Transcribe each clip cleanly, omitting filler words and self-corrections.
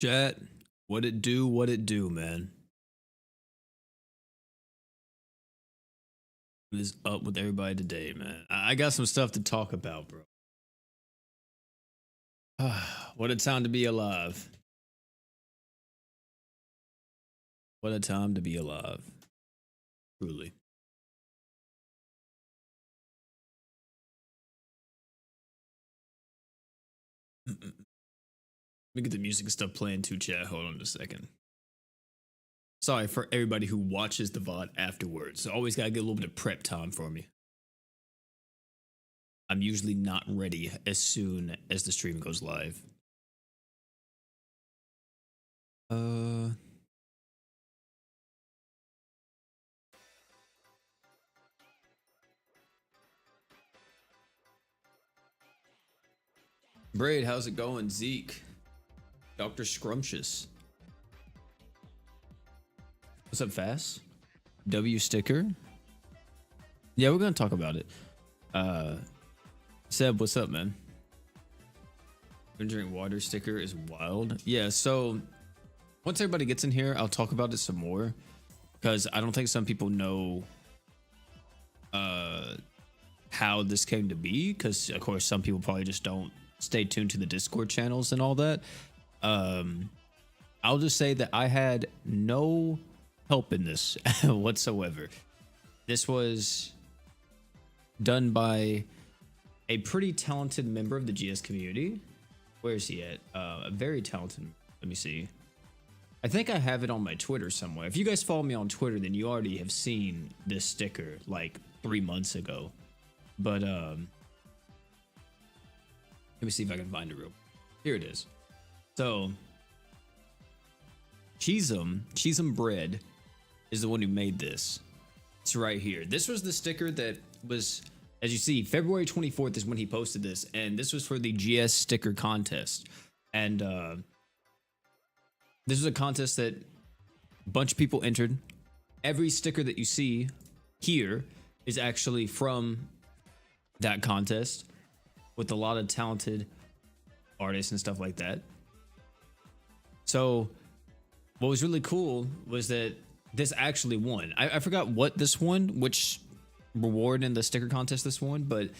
Chat, what it do, man? What is up with everybody today, man? I got some stuff to talk about, bro. What a time to be alive. What a time to be alive. Truly. Let me get the music and stuff playing too, chat. Hold on a second. Sorry for everybody who watches the VOD afterwards. So always gotta get a little bit of prep time for me. I'm usually not ready as soon as the stream goes live. Braid, how's it going? Zeke, Dr. Scrumptious. What's up, Fast? W sticker. Yeah, we're gonna talk about it. Seb, what's up, man? Drink water sticker is wild. Yeah, so once everybody gets in here, I'll talk about it some more because I don't think some people know how this came to be, because of course some people probably just don't stay tuned to the Discord channels and all that. I'll just say that I had no help in this whatsoever. This was done by a pretty talented member of the GS community. Where is he at? A very talented. Let me see. I think I have it on my Twitter somewhere. If you guys follow me on Twitter, then you already have seen this sticker like 3 months ago. But let me see if I can find it real. Here it is. So Cheesem Bread is the one who made this. It's right here. This was the sticker that was, as you see, February 24th is when he posted this, and this was for the GS sticker contest. And this was a contest that a bunch of people entered. Every sticker that you see here is actually from that contest, with a lot of talented artists and stuff like that. So what was really cool was that this actually won. I forgot what this won, which reward in the sticker contest this won, but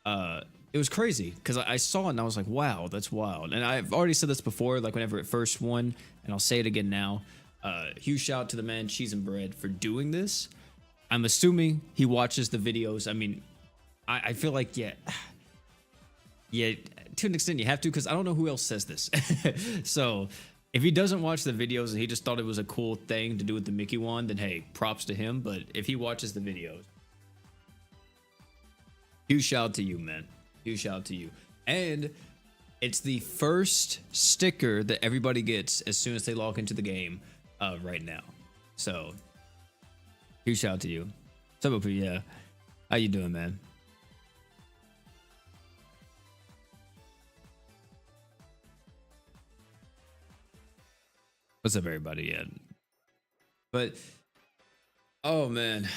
it was crazy because I saw it and I was like, wow, that's wild. And I've already said this before, like whenever it first won, and I'll say it again now. Huge shout out to the man Cheese and Bread for doing this. I'm assuming he watches the videos. I mean, I feel like, yeah, to an extent you have to, because I don't know who else says this. So if he doesn't watch the videos and he just thought it was a cool thing to do with the Mickey wand, then hey, props to him. But if he watches the videos, huge shout out to you, man. Huge shout out to you. And it's the first sticker that everybody gets as soon as they log into the game right now. So huge shout out to you. What's up, yeah? How you doing, man? What's up, everybody? Yeah. But oh man, I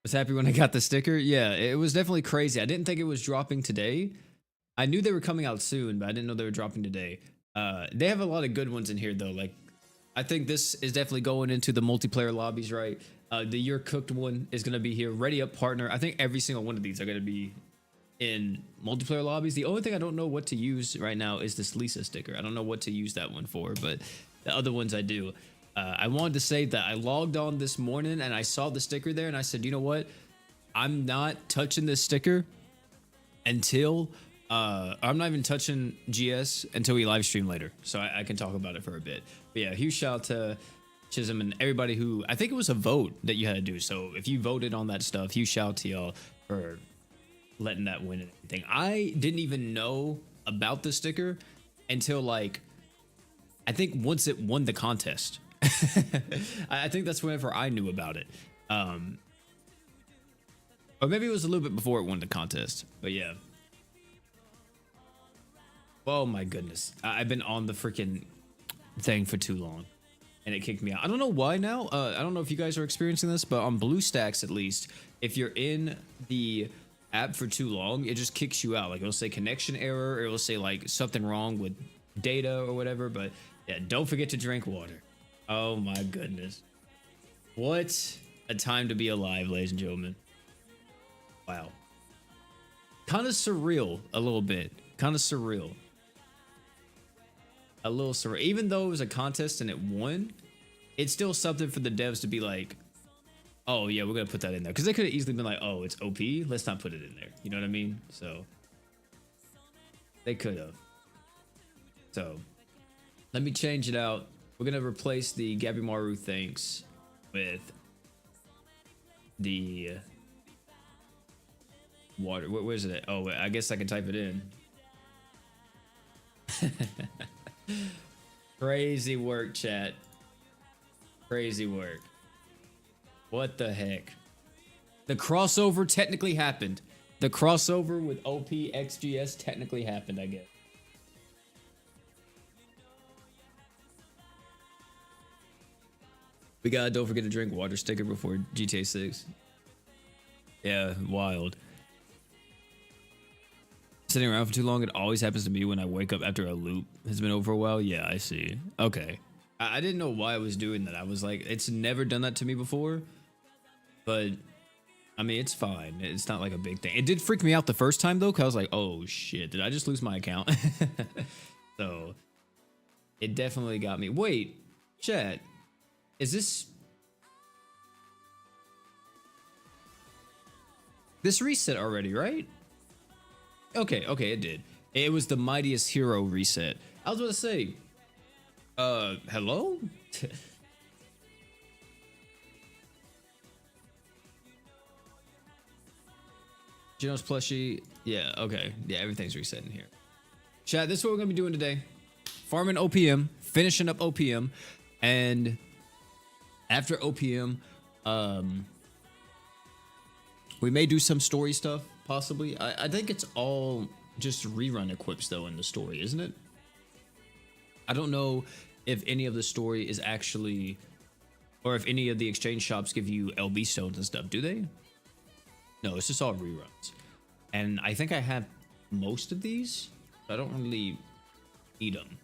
was happy when I got the sticker. Yeah, it was definitely crazy. I didn't think it was dropping today. I knew they were coming out soon, but I didn't know they were dropping today. They have a lot of good ones in here though. Like, I think this is definitely going into the multiplayer lobbies, right? The You're Cooked one is gonna be here. Ready Up Partner. I think every single one of these are gonna be in multiplayer lobbies. The only thing I don't know what to use right now is this Lisa sticker. I don't know what to use that one for, but the other ones I do. I wanted to say that I logged on this morning and I saw the sticker there and I said, you know what? I'm not touching this sticker until I'm not even touching GS until we live stream later. So I can talk about it for a bit. But yeah, huge shout out to Chisholm and everybody who, I think it was a vote that you had to do. So if you voted on that stuff, huge shout out to y'all for letting that win and everything. I didn't even know about the sticker until like, I think once it won the contest. I think that's whenever I knew about it. Or maybe it was a little bit before it won the contest. But yeah. Oh my goodness. I've been on the freaking thing for too long. And it kicked me out. I don't know why now. I don't know if you guys are experiencing this, but on BlueStacks at least, if you're in the app for too long, it just kicks you out. Like it'll say connection error, or it'll say like something wrong with data or whatever. But Yeah, don't forget to drink water. Oh my goodness. What a time to be alive, ladies and gentlemen. Wow. Kind of surreal a little bit. Kind of surreal. A little surreal. Even though it was a contest and it won, it's still something for the devs to be like, oh yeah, we're gonna put that in there. Because they could have easily been like, oh, it's OP, let's not put it in there. You know what I mean? So they could have. So let me change it out. We're gonna replace the Gabimaru thanks with the water. Where's it at? Oh, I guess I can type it in. Crazy work, chat. Crazy work. What the heck? The crossover technically happened. The crossover with OP XGS technically happened, I guess. We gotta don't forget to drink water sticker before GTA 6. Yeah, wild. Sitting around for too long, it always happens to me when I wake up after a loop has been over a while. Yeah, I see. Okay. I didn't know why I was doing that. I was like, it's never done that to me before. But, I mean, it's fine. It's not like a big thing. It did freak me out the first time, though, because I was like, oh, shit. Did I just lose my account? So, it definitely got me. Wait, chat. Is this reset already, right? Okay, it did. It was the Mightiest Hero reset. I was about to say, hello? Genos plushie. Yeah, okay. Yeah, everything's resetting here. Chat, this is what we're gonna be doing today. Farming OPM, finishing up OPM, and after OPM, we may do some story stuff, possibly. I think it's all just rerun equips, though, in the story, isn't it? I don't know if any of the story is actually, or if any of the exchange shops give you LB stones and stuff. Do they? No, it's just all reruns. And I think I have most of these. I don't really need them.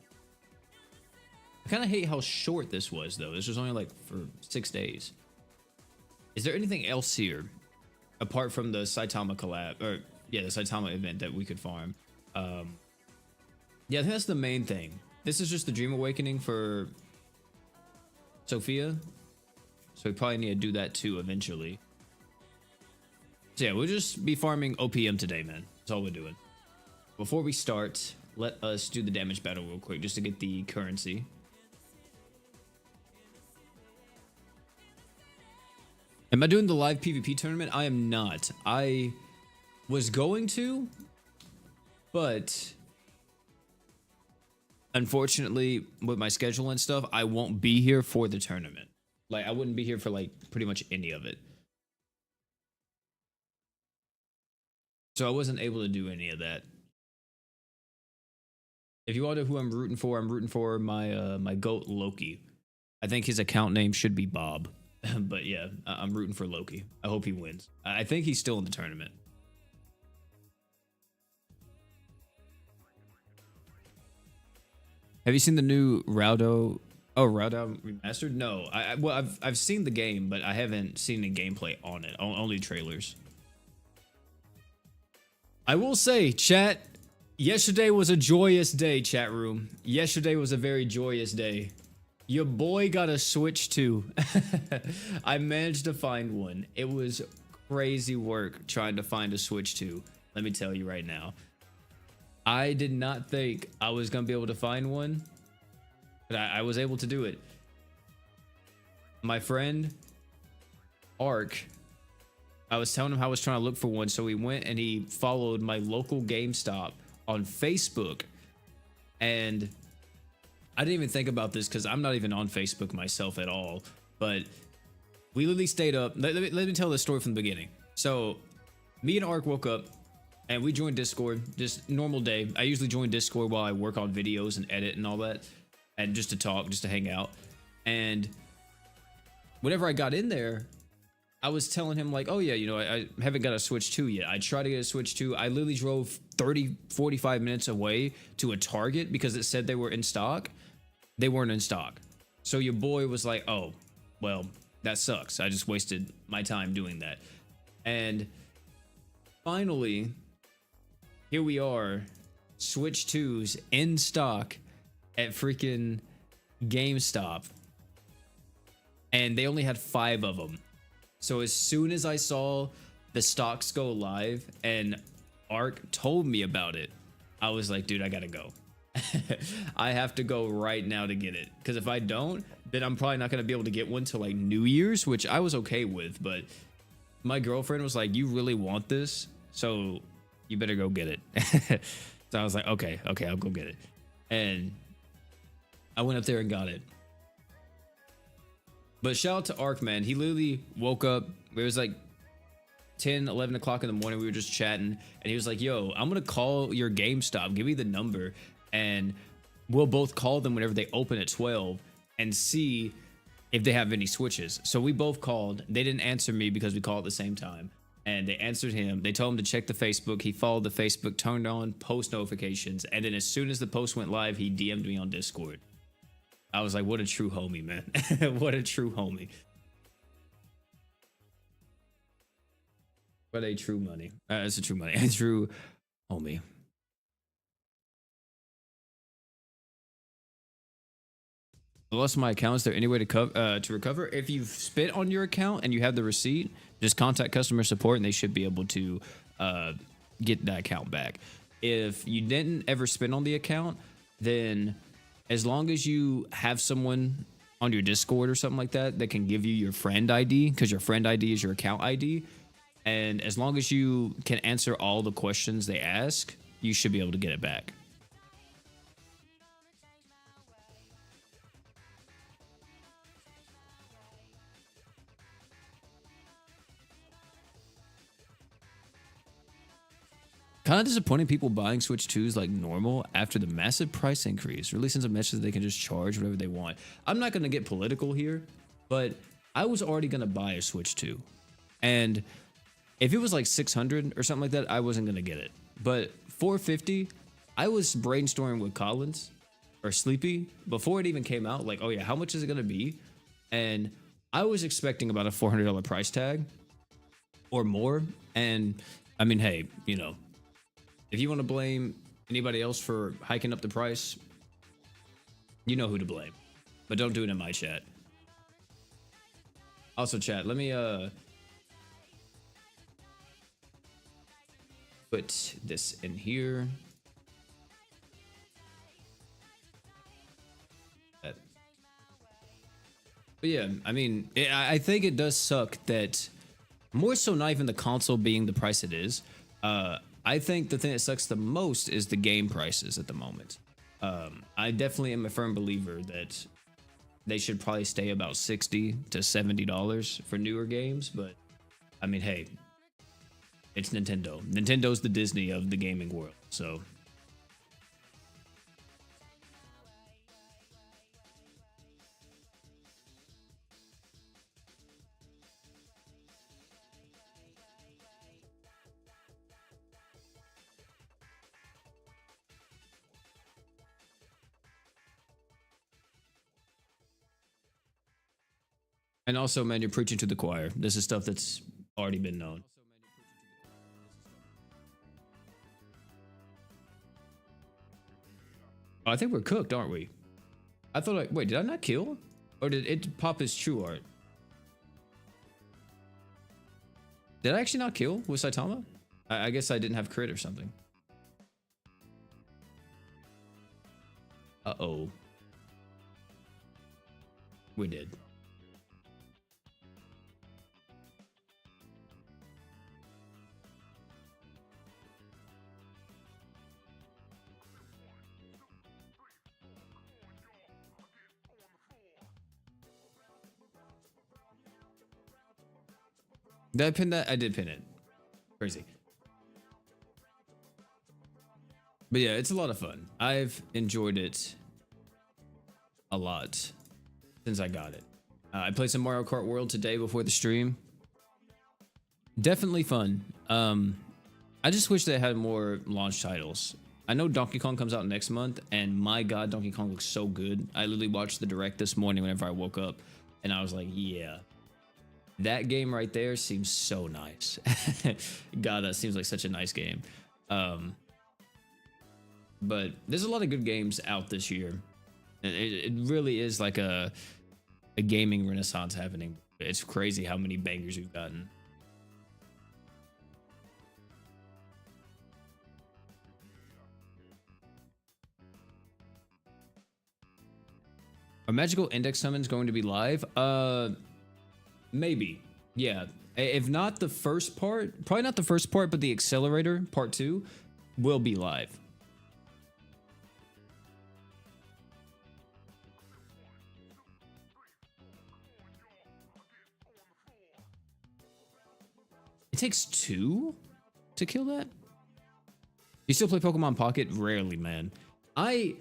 I kind of hate how short this was, though. This was only like for 6 days. Is there anything else here apart from the Saitama collab, or yeah, the Saitama event that we could farm? Yeah, I think that's the main thing. This is just the Dream Awakening for Sophia, so we probably need to do that too eventually. So yeah, we'll just be farming OPM today, man. That's all we're doing. Before we start, let us do the damage battle real quick just to get the currency. Am I doing the live PvP tournament? I am not. I was going to, but unfortunately with my schedule and stuff, I won't be here for the tournament. Like, I wouldn't be here for like pretty much any of it. So I wasn't able to do any of that. If you wonder who I'm rooting for my my goat Loki. I think his account name should be Bob. But yeah, I'm rooting for Loki. I hope he wins. I think he's still in the tournament. Have you seen the new Raudo? Oh, Raudo remastered? No, well, I've seen the game, but I haven't seen the gameplay on it. Only trailers. I will say, chat, yesterday was a joyous day, chat room. Yesterday was a very joyous day. Your boy got a Switch 2. I managed to find one. It was crazy work trying to find a Switch 2. Let me tell you right now. I did not think I was going to be able to find one, but I was able to do it. My friend, Ark, I was telling him how I was trying to look for one, so he went and he followed my local GameStop on Facebook, and I didn't even think about this because I'm not even on Facebook myself at all, but we literally stayed up. Let me tell the story from the beginning. So me and Ark woke up and we joined Discord, just normal day. I usually join Discord while I work on videos and edit and all that, and just to talk, just to hang out. And whenever I got in there, I was telling him like, oh yeah, you know, I haven't got a Switch 2 yet. I tried to get a Switch 2. I literally drove 30, 45 minutes away to a Target because it said they were in stock. they weren't in stock. So your boy was like, oh, well, that sucks. I just wasted my time doing that. And finally, here we are, Switch 2s in stock at freaking GameStop. And they only had 5 of them. So as soon as I saw the stocks go live and Ark told me about it, I was like, dude, I gotta go. I have to go right now to get it, because if I don't, then I'm probably not gonna be able to get one till like New Year's, which I was okay with. But my girlfriend was like, you really want this, so you better go get it. So I was like, okay, I'll go get it. And I went up there and got it. But shout out to Ark, man. He literally woke up, it was like 10, 11 o'clock in the morning. We were just chatting, and he was like, yo, I'm gonna call your GameStop, give me the number, and we'll both call them whenever they open at 12 and see if they have any Switches. So we both called. They didn't answer me because we called at the same time, and they answered him. They told him to check the Facebook. He followed the Facebook, turned on post notifications, and then as soon as the post went live, he DM'd me on Discord. I was like, what a true homie, man. What a true homie. What a true money. It's a true money. A true homie. I lost my account. Is there any way to recover? If you've spent on your account and you have the receipt, just contact customer support and they should be able to get that account back. If you didn't ever spend on the account, then as long as you have someone on your Discord or something like that that can give you your friend ID, because your friend ID is your account ID, and as long as you can answer all the questions they ask, you should be able to get it back. Kind of disappointing people buying Switch 2s like normal after the massive price increase. Really sends a message that they can just charge whatever they want. I'm not going to get political here, but I was already going to buy a Switch 2. And if it was like 600 or something like that, I wasn't going to get it. But 450, I was brainstorming with Collins or Sleepy before it even came out. Like, oh yeah, how much is it going to be? And I was expecting about a $400 price tag or more. And I mean, hey, you know, if you want to blame anybody else for hiking up the price, you know who to blame. But don't do it in my chat. Also, chat, let me put this in here. But yeah, I mean, I think it does suck that, more so not even the console being the price it is. I think the thing that sucks the most is the game prices at the moment. I definitely am a firm believer that they should probably stay about $60 to $70 for newer games. But I mean, hey, it's Nintendo. Nintendo's the Disney of the gaming world. So and also, man, you're preaching to the choir. This is stuff that's already been known. Oh, I think we're cooked, aren't we? I thought, like, wait, did I not kill? Or did it pop his true art? Did I actually not kill with Saitama? I guess I didn't have crit or something. Uh-oh. We did. Did I pin that? I did pin it. Crazy. But yeah, it's a lot of fun. I've enjoyed it a lot since I got it. I played some Mario Kart World today before the stream. Definitely fun. I just wish they had more launch titles. I know Donkey Kong comes out next month, and my God, Donkey Kong looks so good. I literally watched the direct this morning whenever I woke up, and I was like, yeah, that game right there seems so nice. God, that seems like such a nice game. But there's a lot of good games out this year. It really is like a gaming renaissance happening. It's crazy how many bangers we've gotten. Are magical index summons going to be live? Maybe. Yeah. If not the first part, probably not the first part, but the accelerator part 2 will be live. It takes 2 to kill that? You still play Pokemon Pocket? Rarely, man. I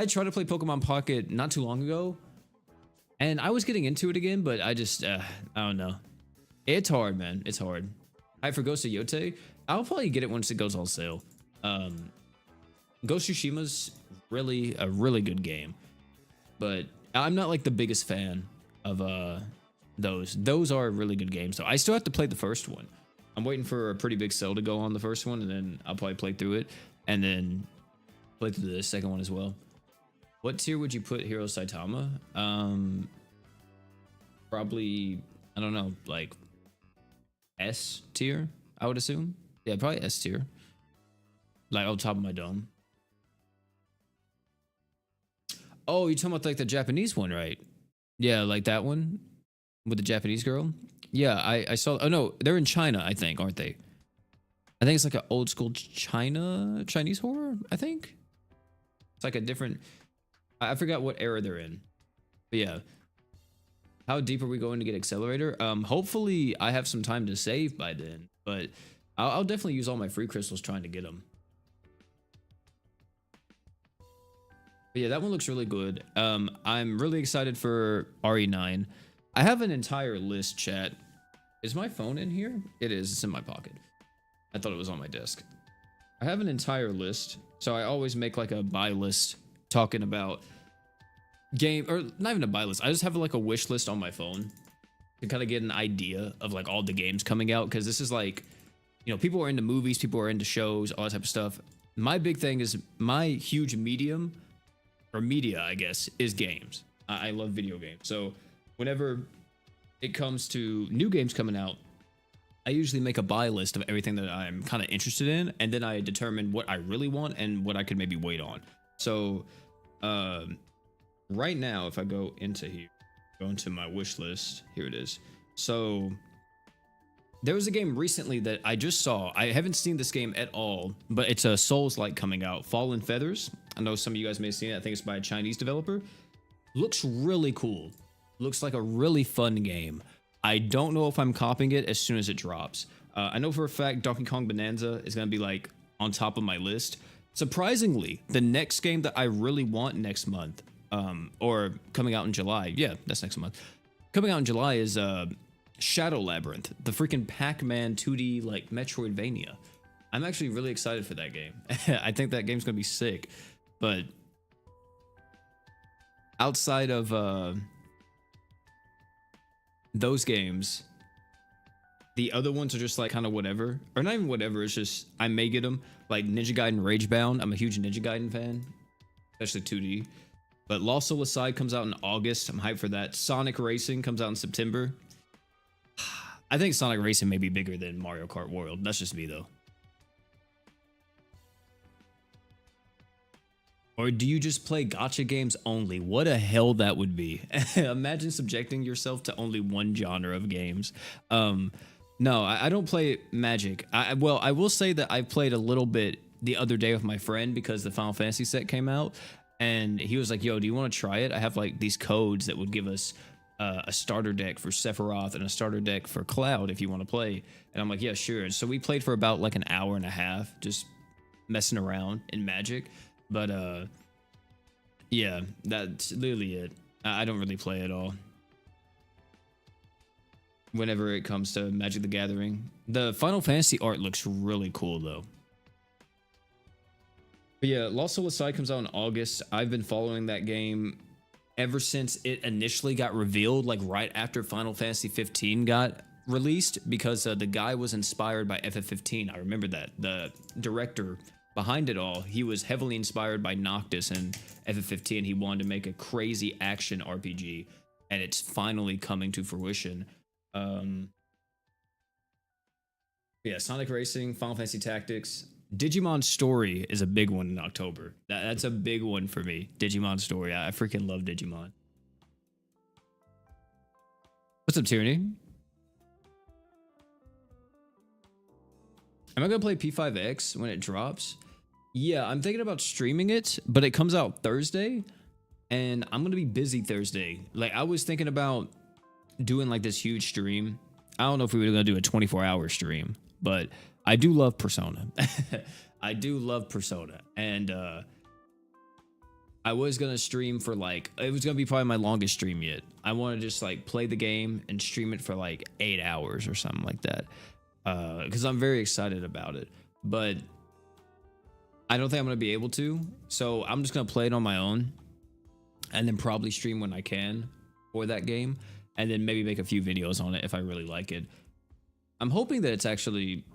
tried to play Pokemon Pocket not too long ago, and I was getting into it again, but I just, I don't know. It's hard, man. It's hard. Hype for Ghost of Yote. I'll probably get it once it goes on sale. Ghost of Tsushima's really a really good game, but I'm not like the biggest fan of those. Those are really good games, so I still have to play the first one. I'm waiting for a pretty big sale to go on the first one, and then I'll probably play through it, and then play through the second one as well. What tier would you put Hero Saitama? Probably, I don't know, like S tier, I would assume. Yeah, probably S tier. Like on top of my dome. Oh, you're talking about like the Japanese one, right? Yeah, like that one with the Japanese girl. Yeah, I saw. Oh no, they're in China, I think, aren't they? I think it's like an old school Chinese horror. I think it's like a different. I forgot what era they're in, but yeah. How deep are we going to get accelerator? Hopefully I have some time to save by then, but I'll definitely use all my free crystals trying to get them. But yeah, that one looks really good. I'm really excited for RE9. I have an entire list, chat. Is my phone in here? It is. It's in my pocket. I thought it was on my desk. I have an entire list, so I always make like a buy list talking about game, or not even a buy list. I just have like a wish list on my phone to kind of get an idea of like all the games coming out, because this is like, you know, people are into movies, people are into shows, all that type of stuff. My big thing is my huge medium, or media, I guess, is games. I love video games. So whenever it comes to new games coming out, I usually make a buy list of everything that I'm kind of interested in, and then I determine what I really want and what I could maybe wait on. So right now, if I go into here, go into my wish list, here it is. So there was a game recently that I just saw. I haven't seen this game at all, but it's a Soulslike coming out, Fallen Feathers. I know some of you guys may have seen it. I think it's by a Chinese developer. Looks really cool. Looks like a really fun game. I don't know if I'm copying it as soon as it drops. I know for a fact Donkey Kong Bonanza is going to be like on top of my list. Surprisingly, the next game that I really want next month, or coming out in July. Yeah, that's next month. Coming out in July is Shadow Labyrinth, the freaking Pac-Man 2D like Metroidvania. I'm actually really excited for that game. I think that game's going to be sick. But outside of those games, the other ones are just like kind of whatever, or not even whatever. It's just I may get them, like Ninja Gaiden Ragebound. I'm a huge Ninja Gaiden fan, especially 2D. But Lost Soul Aside comes out in August. I'm hyped for that. Sonic Racing comes out in September. I think Sonic Racing may be bigger than Mario Kart World. That's just me though. Or do you just play gacha games only? What a hell that would be. Imagine subjecting yourself to only one genre of games. No, I don't play Magic. Well, I will say that I played a little bit the other day with my friend because the Final Fantasy set came out. And he was like, yo, do you want to try it? I have like these codes that would give us a starter deck for Sephiroth and a starter deck for Cloud if you want to play. And I'm like, yeah, sure. And so we played for about like an hour and a half, just messing around in Magic. But yeah, that's literally it. I don't really play at all whenever it comes to Magic the Gathering. The Final Fantasy art looks really cool though. But yeah, Lost Soulslike comes out in August. I've been following that game ever since it initially got revealed, like right after Final Fantasy 15 got released, because the guy was inspired by FF15. I remember that. The director behind it all, he was heavily inspired by Noctis and FF15. He wanted to make a crazy action RPG, and it's finally coming to fruition. Yeah, Sonic Racing, Final Fantasy Tactics. Digimon Story is a big one in October. That's a big one for me. Digimon Story. I freaking love Digimon. What's up, Tyranny? Am I gonna play P5X when it drops? Yeah, I'm thinking about streaming it, but it comes out Thursday, and I'm gonna be busy Thursday. Like, I was thinking about doing like this huge stream. I don't know if we were gonna do a 24-hour stream, but I do love Persona. I do love Persona, and I was gonna stream for like, it was gonna be probably my longest stream yet. I want to just like play the game and stream it for like 8 hours or something like that, because I'm very excited about it. But I don't think I'm gonna be able to, so I'm just gonna play it on my own, and then probably stream when I can for that game, and then maybe make a few videos on it if I really like it. I'm hoping that it's actually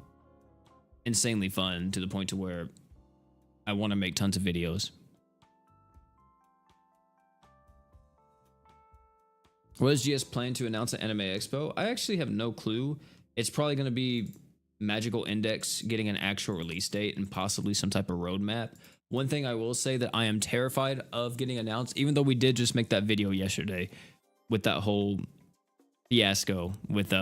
insanely fun to the point to where I want to make tons of videos. What does GS plan to announce at Anime Expo? I actually have no clue. It's probably going to be Magical Index getting an actual release date and possibly some type of roadmap. One thing I will say that I am terrified of getting announced, even though we did just make that video yesterday with that whole fiasco with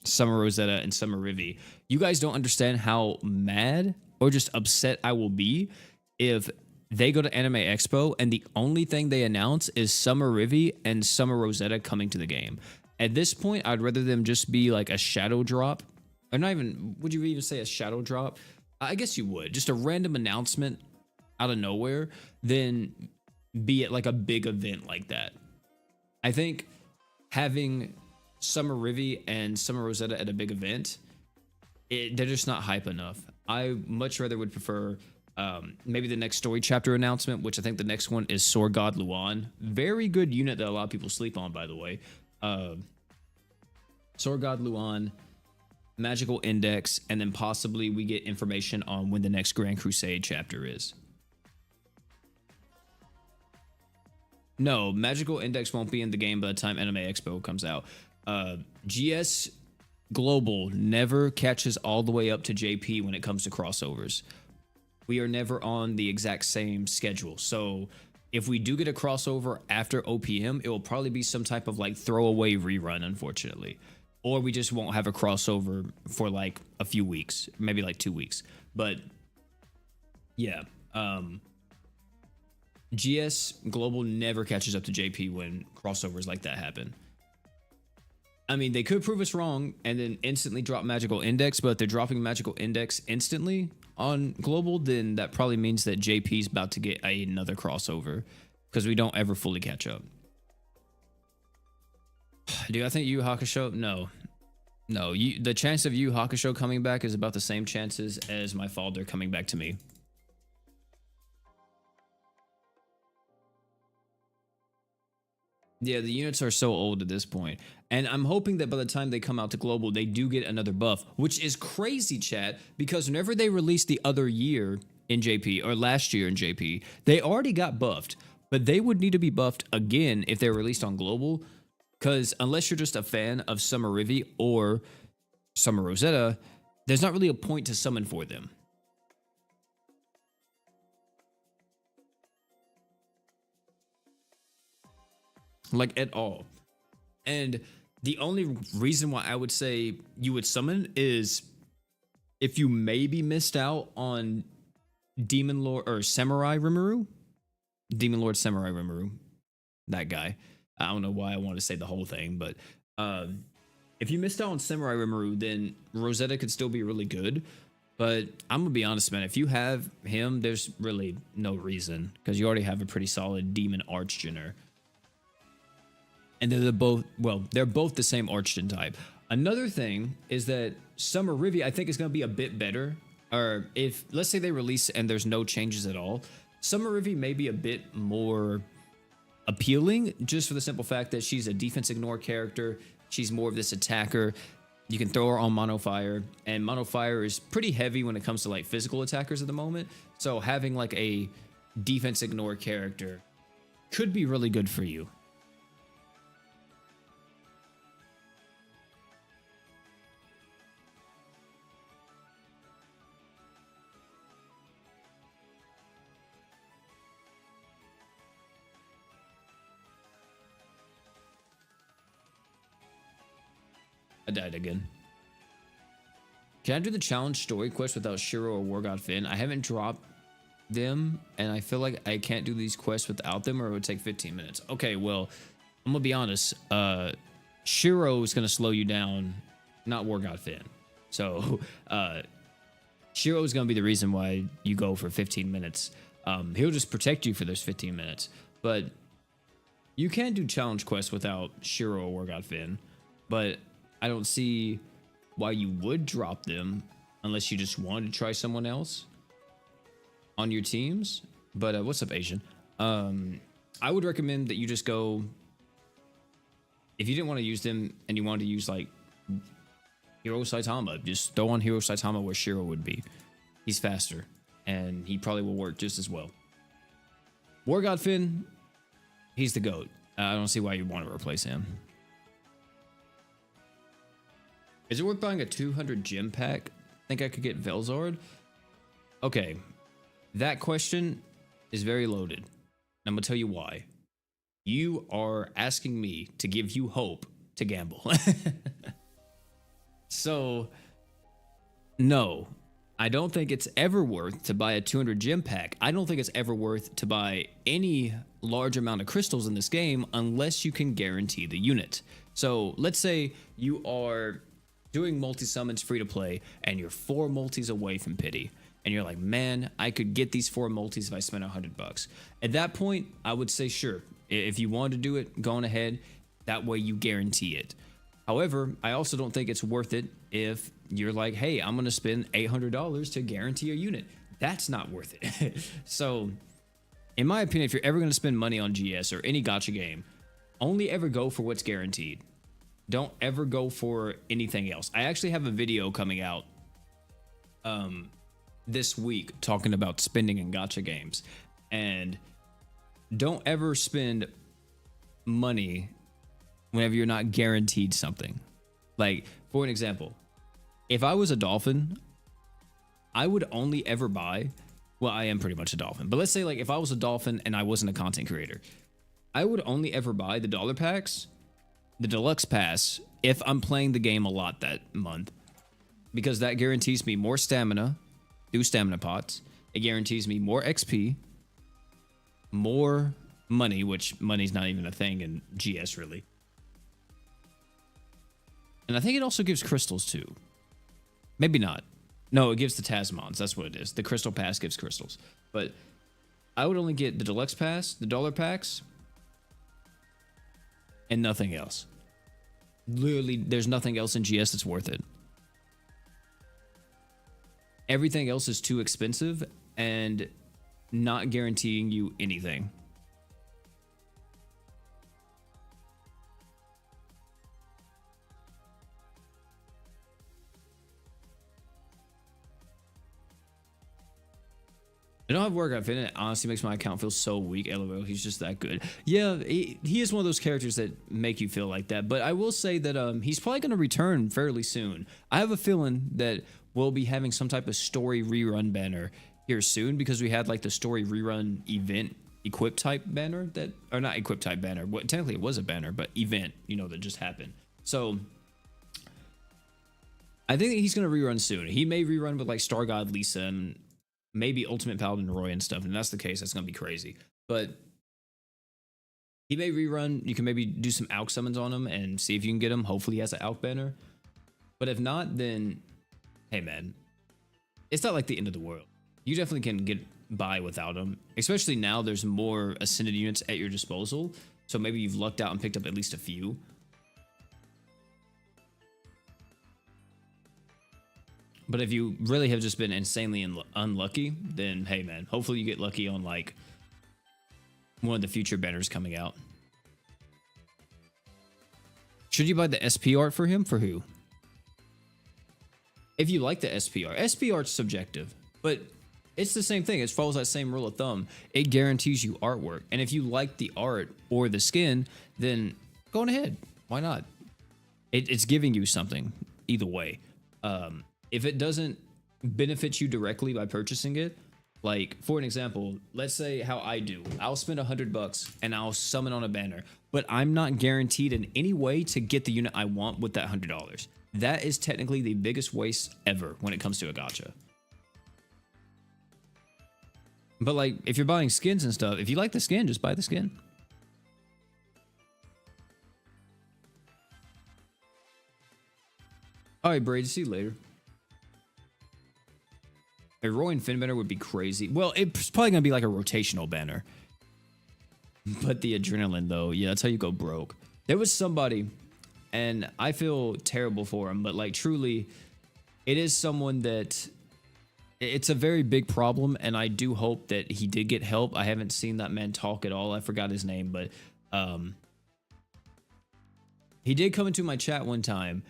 Summer Rosetta and Summer Rivi. You guys don't understand how mad or just upset I will be if they go to Anime Expo and the only thing they announce is Summer Rivi and Summer Rosetta coming to the game. At this point, I'd rather them just be like a shadow drop. Or not even, would you even say a shadow drop? I guess you would. Just a random announcement out of nowhere, than be at like a big event like that. I think having Summer Rivi and Summer Rosetta at a big event, they're just not hype enough. I much rather would prefer maybe the next story chapter announcement, which I think the next one is Sword God Luan. Very good unit that a lot of people sleep on, by the way. Sword God Luan, Magical Index, and then possibly we get information on when the next Grand Crusade chapter is. No, Magical Index won't be in the game by the time Anime Expo comes out. GS Global never catches all the way up to JP when it comes to crossovers. We are never on the exact same schedule. So if we do get a crossover after OPM, it will probably be some type of like throwaway rerun, unfortunately. Or we just won't have a crossover for like a few weeks, maybe like 2 weeks. But yeah, GS Global never catches up to JP when crossovers like that happen. I mean, they could prove us wrong and then instantly drop Magical Index, but if they're dropping Magical Index instantly on Global, then that probably means that JP's about to get another crossover, because we don't ever fully catch up. Do I think Yu Hakusho? No. No, the chance of Yu Hakusho coming back is about the same chances as my father coming back to me. Yeah, the units are so old at this point. And I'm hoping that by the time they come out to Global, they do get another buff, which is crazy, chat, because whenever they released the other year in JP, or last year in JP, they already got buffed, but they would need to be buffed again if they're released on Global, because unless you're just a fan of Summer Rivi or Summer Rosetta, there's not really a point to summon for them. Like, at all. And the only reason why I would say you would summon is if you maybe missed out on Demon Lord or Samurai Rimuru. Demon Lord Samurai Rimuru. That guy. I don't know why I want to say the whole thing, but if you missed out on Samurai Rimuru, then Rosetta could still be really good. But I'm going to be honest, man. If you have him, there's really no reason, because you already have a pretty solid Demon Archgener. And they're both, well, they're both the same Archgen type. Another thing is that Summer Rivi, I think, is going to be a bit better. or if let's say they release and there's no changes at all, Summer Rivi may be a bit more appealing just for the simple fact that she's a defense ignore character. She's more of this attacker. You can throw her on mono fire, and mono fire is pretty heavy when it comes to like physical attackers at the moment. So having like a defense ignore character could be really good for you. I died again. Can I do the challenge story quest without Shiro or War God Finn? I haven't dropped them, and I feel like I can't do these quests without them, or it would take 15 minutes. Okay, well, I'm gonna be honest. Shiro is gonna slow you down, not War God Finn. So, Shiro is gonna be the reason why you go for 15 minutes. He'll just protect you for those 15 minutes, but you can do challenge quests without Shiro or War God Finn, but I don't see why you would drop them unless you just wanted to try someone else on your teams. But what's up, Asian? I would recommend that you just go, if you didn't want to use them and you wanted to use like Hiro Saitama, just throw on Hiro Saitama where Shiro would be. He's faster and he probably will work just as well. War God Finn, he's the GOAT. I don't see why you want to replace him. Is it worth buying a 200 gem pack? Think I could get Velzard? Okay, that question is very loaded. And I'm gonna tell you why. You are asking me to give you hope to gamble. So, no, I don't think it's ever worth to buy a 200 gem pack. I don't think it's ever worth to buy any large amount of crystals in this game unless you can guarantee the unit. So let's say you are doing multi-summons free to play and you're 4 multis away from pity. And you're like, man, I could get these 4 multis if I spent $100. At that point, I would say, sure, if you want to do it, go on ahead. That way you guarantee it. However, I also don't think it's worth it if you're like, hey, I'm going to spend $800 to guarantee a unit. That's not worth it. So, in my opinion, if you're ever going to spend money on GS or any gacha game, only ever go for what's guaranteed. Don't ever go for anything else. I actually have a video coming out this week talking about spending in gacha games. And don't ever spend money whenever you're not guaranteed something. Like, for an example, if I was a dolphin, I would only ever buy, well, I am pretty much a dolphin, but let's say like if I was a dolphin and I wasn't a content creator, I would only ever buy the dollar packs, the deluxe pass, if I'm playing the game a lot that month, because that guarantees me more stamina through stamina pots. It guarantees me more XP, more money, which money's not even a thing in GS really. And I think it also gives crystals too. Maybe not. No, it gives the Tasmans. That's what it is. The crystal pass gives crystals. But I would only get the deluxe pass, the dollar packs, and nothing else. Literally, there's nothing else in GS that's worth it. Everything else is too expensive and not guaranteeing you anything. I don't have work I've in it. Honestly, makes my account feel so weak. LOL, he's just that good. Yeah, he is one of those characters that make you feel like that. But I will say that he's probably going to return fairly soon. I have a feeling that we'll be having some type of story rerun banner here soon, because we had like the story rerun event equip type banner that, or not equip type banner. Well, technically it was a banner, but event, you know, that just happened. So I think that he's going to rerun soon. He may rerun with like Star God Lisa and maybe Ultimate Paladin Roy and stuff, and if that's the case, that's gonna be crazy. But he may rerun. You can maybe do some Alk summons on him and see if you can get him. Hopefully he has an Alk banner. But if not, then hey man, it's not like the end of the world. You definitely can get by without him, especially now there's more Ascended units at your disposal. So maybe you've lucked out and picked up at least a few. But if you really have just been insanely unlucky, then hey man, hopefully you get lucky on like one of the future banners coming out. Should you buy the SP art for him? For who? If you like the SP art's subjective, but it's the same thing. It follows that same rule of thumb. It guarantees you artwork. And if you like the art or the skin, then go on ahead. Why not? It's giving you something either way. If it doesn't benefit you directly by purchasing it, like for an example, let's say how I do. I'll spend $100 and I'll summon on a banner, but I'm not guaranteed in any way to get the unit I want with that $100. That is technically the biggest waste ever when it comes to a gacha. But like, if you're buying skins and stuff, if you like the skin, just buy the skin. All right, Braid, see you later. A Roy and Finn banner would be crazy. Well, it's probably going to be like a rotational banner. But the adrenaline, though, yeah, that's how you go broke. There was somebody, and I feel terrible for him, but like truly, it is someone that it's a very big problem, and I do hope that he did get help. I haven't seen that man talk at all. I forgot his name, but he did come into my chat one time.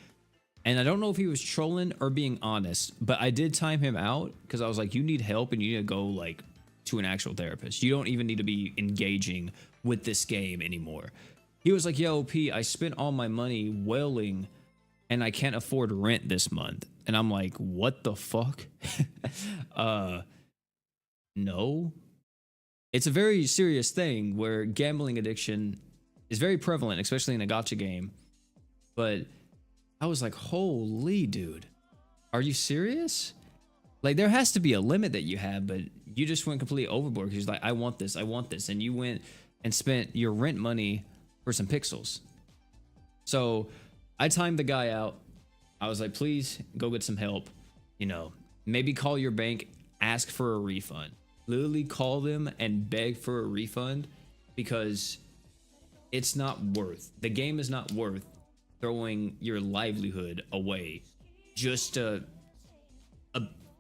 And I don't know if he was trolling or being honest, but I did time him out because I was like, you need help and you need to go like to an actual therapist. You don't even need to be engaging with this game anymore. He was like, yo, P, I spent all my money whaling and I can't afford rent this month. And I'm like, what the fuck? No. It's a very serious thing where gambling addiction is very prevalent, especially in a gacha game. But I was like, holy dude, are you serious? Like, there has to be a limit that you have, but you just went completely overboard because you're like, I want this. And you went and spent your rent money for some pixels. So I timed the guy out. I was like, please go get some help. You know, maybe call your bank, ask for a refund. Literally call them and beg for a refund because it's not worth, the game is not worth throwing your livelihood away just to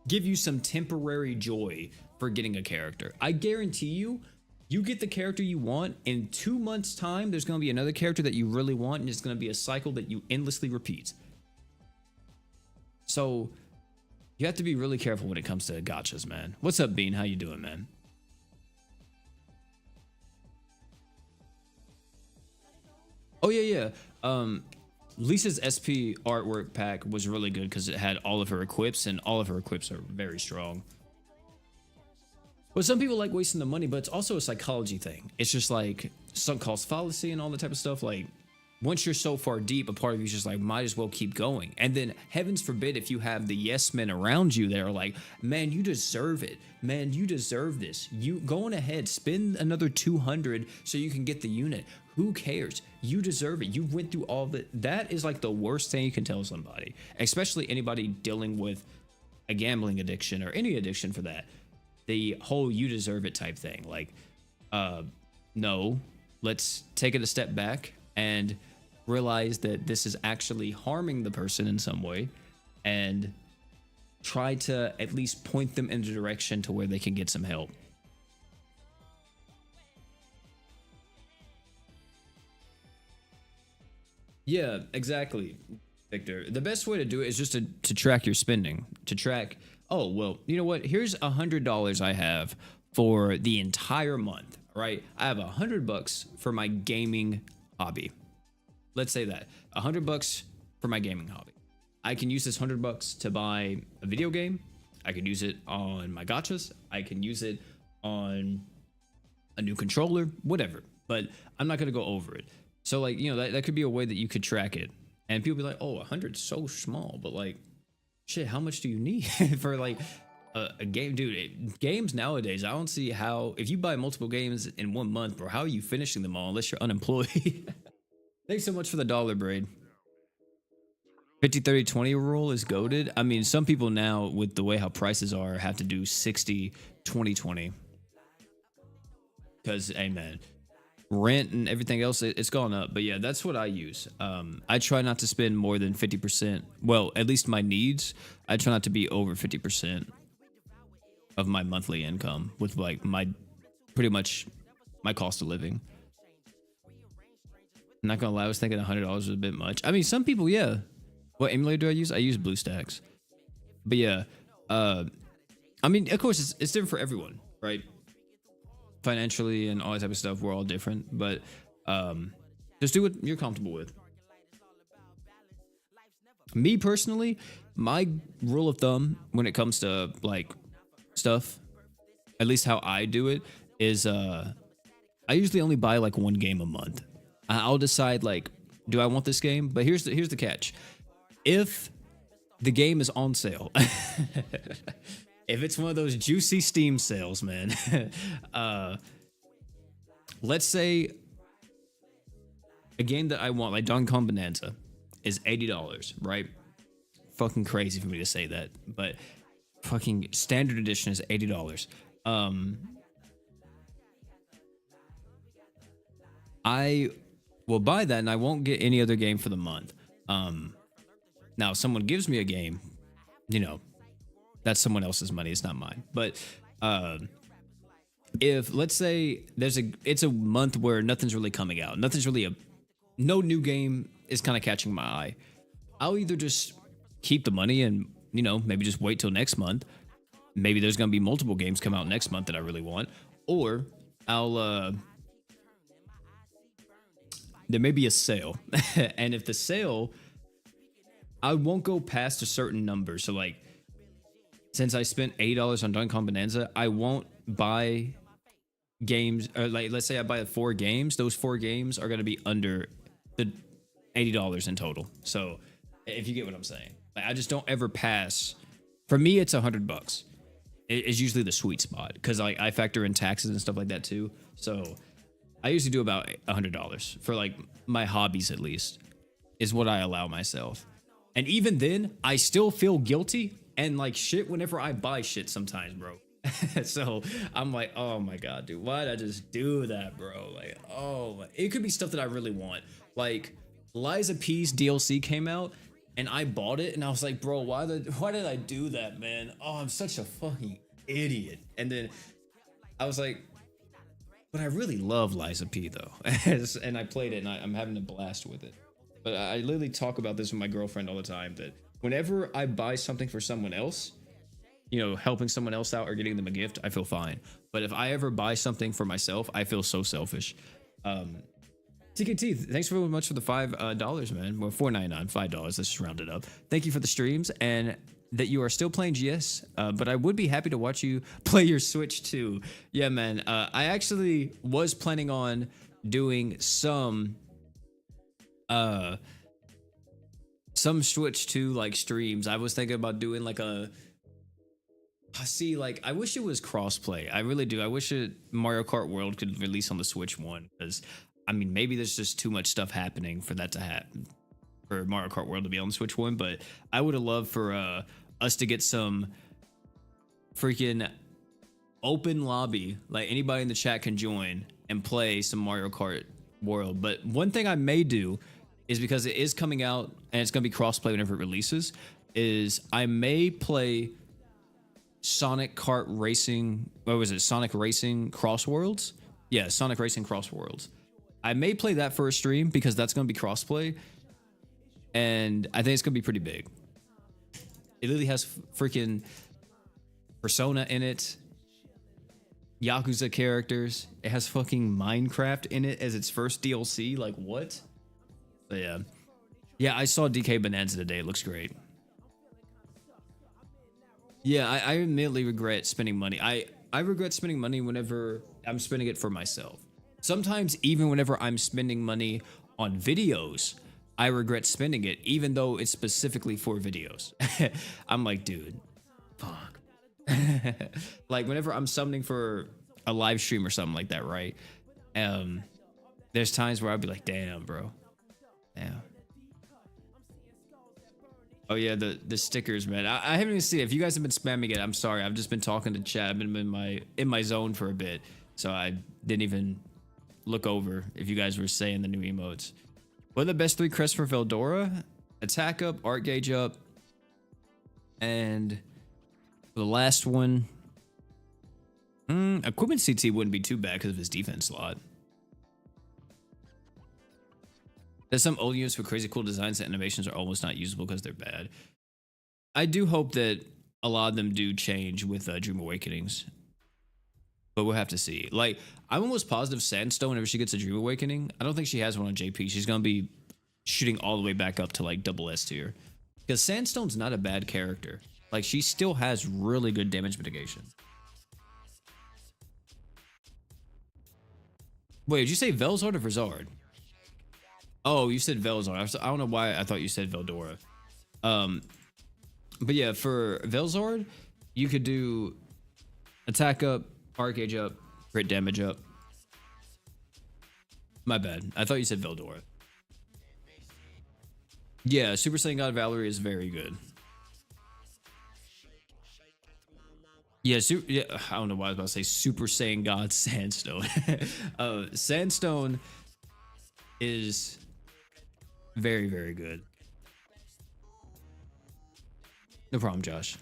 give you some temporary joy for getting a character. I guarantee you, you get the character you want in 2 months time, there's going to be another character that you really want, and it's going to be a cycle that you endlessly repeat. So you have to be really careful when it comes to gachas, man. What's up, Bean? How you doing, man? Oh yeah. Lisa's SP artwork pack was really good because it had all of her equips, and all of her equips are very strong. But some people like wasting the money, but it's also a psychology thing. It's just like sunk cost fallacy and all that type of stuff. Like, once you're so far deep, a part of you is just like, might as well keep going. And then heavens forbid if you have the yes men around you that are like, man, you deserve it. Man, you deserve this. You go on ahead, spend another 200 so you can get the unit. Who cares? You deserve it. You went through all that. That is like the worst thing you can tell somebody, especially anybody dealing with a gambling addiction or any addiction for that. The whole you deserve it type thing. Like, no, let's take it a step back and realize that this is actually harming the person in some way and try to at least point them in a direction to where they can get some help. Yeah, exactly, Victor. The best way to do it is just to track your spending, to track, oh, well, you know what? Here's $100 I have for the entire month, right? I have $100 for my gaming hobby. Let's say that $100 for my gaming hobby. I can use this $100 to buy a video game. I can use it on my gachas. I can use it on a new controller, whatever, but I'm not going to go over it. So like, you know, that could be a way that you could track it. And people be like, oh, 100 is so small, but like, shit, how much do you need for like a game? Dude, games nowadays, I don't see how, if you buy multiple games in 1 month, bro, how are you finishing them all unless you're unemployed? Thanks so much for the dollar, Braid. 50, 30, 20 rule is goated. I mean, some people now with the way how prices are have to do 60, 20, 20. Because, hey man, rent and everything else, it's gone up. But yeah, that's what I use. I try not to spend more than 50%. Well, at least my needs. I try not to be over 50% of my monthly income with like my pretty much my cost of living. I'm not gonna lie, I was thinking $100 was a bit much. I mean, some people, yeah. What emulator do I use? I use BlueStacks. But yeah, I mean, of course, it's different for everyone, right? Financially and all that type of stuff, we're all different. But just do what you're comfortable with. Me personally, my rule of thumb when it comes to like stuff, at least how I do it, is I usually only buy like one game a month. I'll decide like, do I want this game? But here's the catch. If the game is on sale, if it's one of those juicy Steam sales, man, let's say a game that I want, like Donkey Kong Bonanza, is $80, right? Fucking crazy for me to say that, but fucking standard edition is $80. I will buy that and I won't get any other game for the month. Now, if someone gives me a game, you know, that's someone else's money. It's not mine. But if let's say it's a month where nothing's really coming out, no new game is kind of catching my eye, I'll either just keep the money and, you know, maybe just wait till next month. Maybe there's going to be multiple games come out next month that I really want, or I'll there may be a sale. And if the sale, I won't go past a certain number. So like, since I spent $80 on Donkey Kong Bonanza, I won't buy games, or like, let's say I buy 4 games. Those 4 games are going to be under the $80 in total. So if you get what I'm saying, like, I just don't ever pass. For me, it's $100. It's usually the sweet spot because I factor in taxes and stuff like that too. So I usually do about $100 for like my hobbies, at least, is what I allow myself. And even then, I still feel guilty and like shit whenever I buy shit sometimes, bro. So I'm like, oh my God, dude, why did I just do that, bro? Like, oh, it could be stuff that I really want. Like Liza P's DLC came out and I bought it and I was like, bro, why did I do that, man? Oh, I'm such a fucking idiot. And then I was like, but I really love Liza P though. And I played it and I'm having a blast with it. But I literally talk about this with my girlfriend all the time, that whenever I buy something for someone else, you know, helping someone else out or getting them a gift, I feel fine. But if I ever buy something for myself, I feel so selfish. TKT, thanks very much for the $5, man. Well, $4.99, $5. Let's just round it up. Thank you for the streams and that you are still playing GS. But I would be happy to watch you play your Switch too. Yeah, man. I actually was planning on doing some Switch 2 like streams. I was thinking about doing like I wish it was crossplay. I really do. I wish Mario Kart World could release on the Switch 1, because I mean, maybe there's just too much stuff happening for that to happen, for Mario Kart World to be on the Switch 1. But I would have loved for us to get some freaking open lobby, like anybody in the chat can join and play some Mario Kart World. But one thing I may do is, because it is coming out and it's going to be crossplay whenever it releases, is I may play Sonic Kart Racing. What was it? Sonic Racing Cross Worlds? Yeah, Sonic Racing Cross Worlds. I may play that for a stream because that's going to be crossplay. And I think it's going to be pretty big. It literally has freaking Persona in it, Yakuza characters. It has fucking Minecraft in it as its first DLC. Like, what? But yeah. Yeah, I saw DK Bonanza today. It looks great. Yeah, I immediately regret spending money. I regret spending money whenever I'm spending it for myself. Sometimes even whenever I'm spending money on videos, I regret spending it, even though it's specifically for videos. I'm like, dude, fuck. Like whenever I'm summoning for a live stream or something like that, right? There's times where I'll be like, damn, bro. Damn. Oh yeah, the stickers, man. I haven't even seen it. If you guys have been spamming it, I'm sorry. I've just been talking to chat. I've been in my zone for a bit, so I didn't even look over if you guys were saying the new emotes. What are the best 3 crests for Veldora? Attack up, art gauge up, and the last one, equipment CT wouldn't be too bad because of his defense slot. There's some old units with crazy cool designs that animations are almost not usable because they're bad. I do hope that a lot of them do change with Dream Awakenings, but we'll have to see. Like, I'm almost positive Sandstone, whenever she gets a Dream Awakening, I don't think she has one on JP. She's going to be shooting all the way back up to like double S tier, because Sandstone's not a bad character. Like, she still has really good damage mitigation. Wait, did you say Velzard or Verzard? Oh, you said Velzard. I don't know why I thought you said Veldora. But yeah, for Velzard, you could do attack up, art gauge up, crit damage up. My bad. I thought you said Veldora. Yeah, Super Saiyan God Valerie is very good. Yeah, I don't know why I was about to say Super Saiyan God Sandstone. Sandstone is very, very good. No problem, Josh.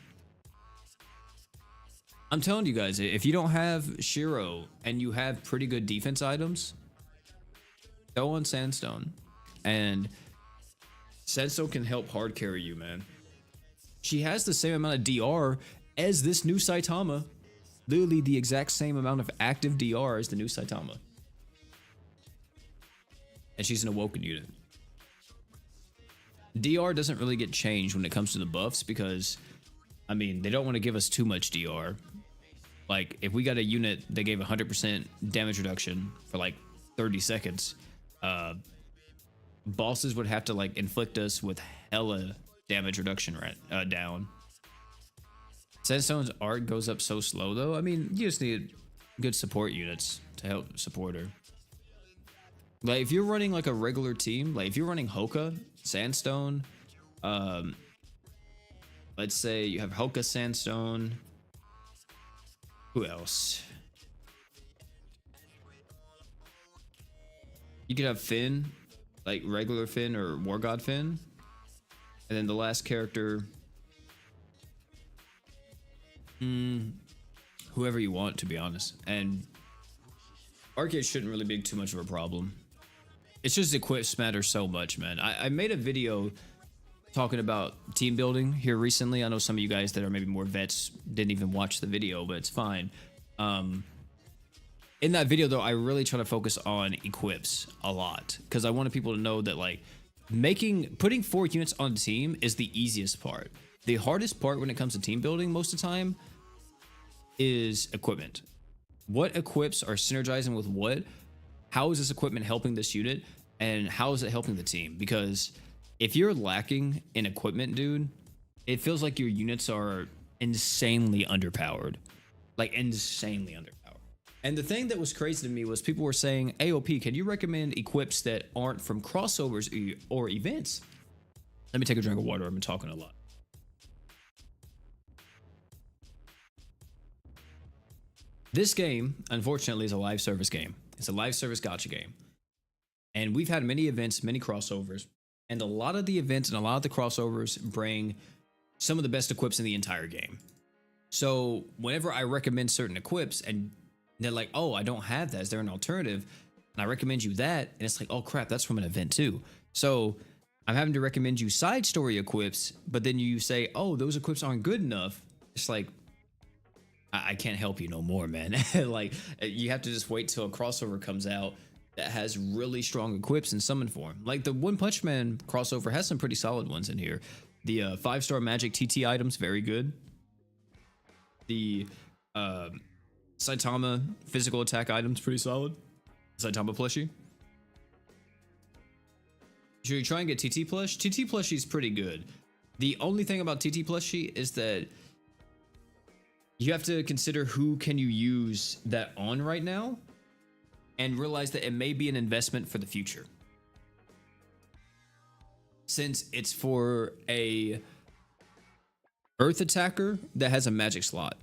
I'm telling you guys, if you don't have Shiro and you have pretty good defense items, go on Sandstone. And Sandstone can help hard carry you, man. She has the same amount of DR as this new Saitama. Literally the exact same amount of active DR as the new Saitama. And she's an awoken unit. DR doesn't really get changed when it comes to the buffs because, I mean, they don't want to give us too much DR. Like, if we got a unit that gave 100% damage reduction for like 30 seconds, bosses would have to like inflict us with hella damage reduction down. Sandstone's art goes up so slow though. I mean, you just need good support units to help support her. Like, if you're running like a regular team, like if you're running Hoka, Sandstone, let's say you have Hoka, Sandstone, who else? You could have Finn, like regular Finn or War God Finn, and then the last character, whoever you want, to be honest. And arcade shouldn't really be too much of a problem. It's just equips matter so much, man. I made a video talking about team building here recently. I know some of you guys that are maybe more vets didn't even watch the video, but it's fine. In that video though, I really try to focus on equips a lot because I wanted people to know that like putting 4 units on a team is the easiest part. The hardest part when it comes to team building most of the time is equipment. What equips are synergizing with what? How is this equipment helping this unit? And how is it helping the team? Because if you're lacking in equipment, dude, it feels like your units are insanely underpowered. Like, insanely underpowered. And the thing that was crazy to me was people were saying, AOP, can you recommend equips that aren't from crossovers or events? Let me take a drink of water. I've been talking a lot. This game, unfortunately, is a live service game. It's a live service gacha game. And we've had many events, many crossovers. And a lot of the events and a lot of the crossovers bring some of the best equips in the entire game. So whenever I recommend certain equips and they're like, oh, I don't have that, is there an alternative? And I recommend you that. And it's like, oh crap, that's from an event too. So I'm having to recommend you side story equips, but then you say, oh, those equips aren't good enough. It's like, I can't help you no more, man. Like, you have to just wait till a crossover comes out that has really strong equips in summon form. Like the One Punch Man crossover has some pretty solid ones in here. The 5-star magic TT items, very good. The Saitama physical attack items, pretty solid. Saitama plushie. Should you try and get TT plush? TT plushie is pretty good. The only thing about TT plushie is that you have to consider who can you use that on right now and realize that it may be an investment for the future. Since it's for a earth attacker that has a magic slot.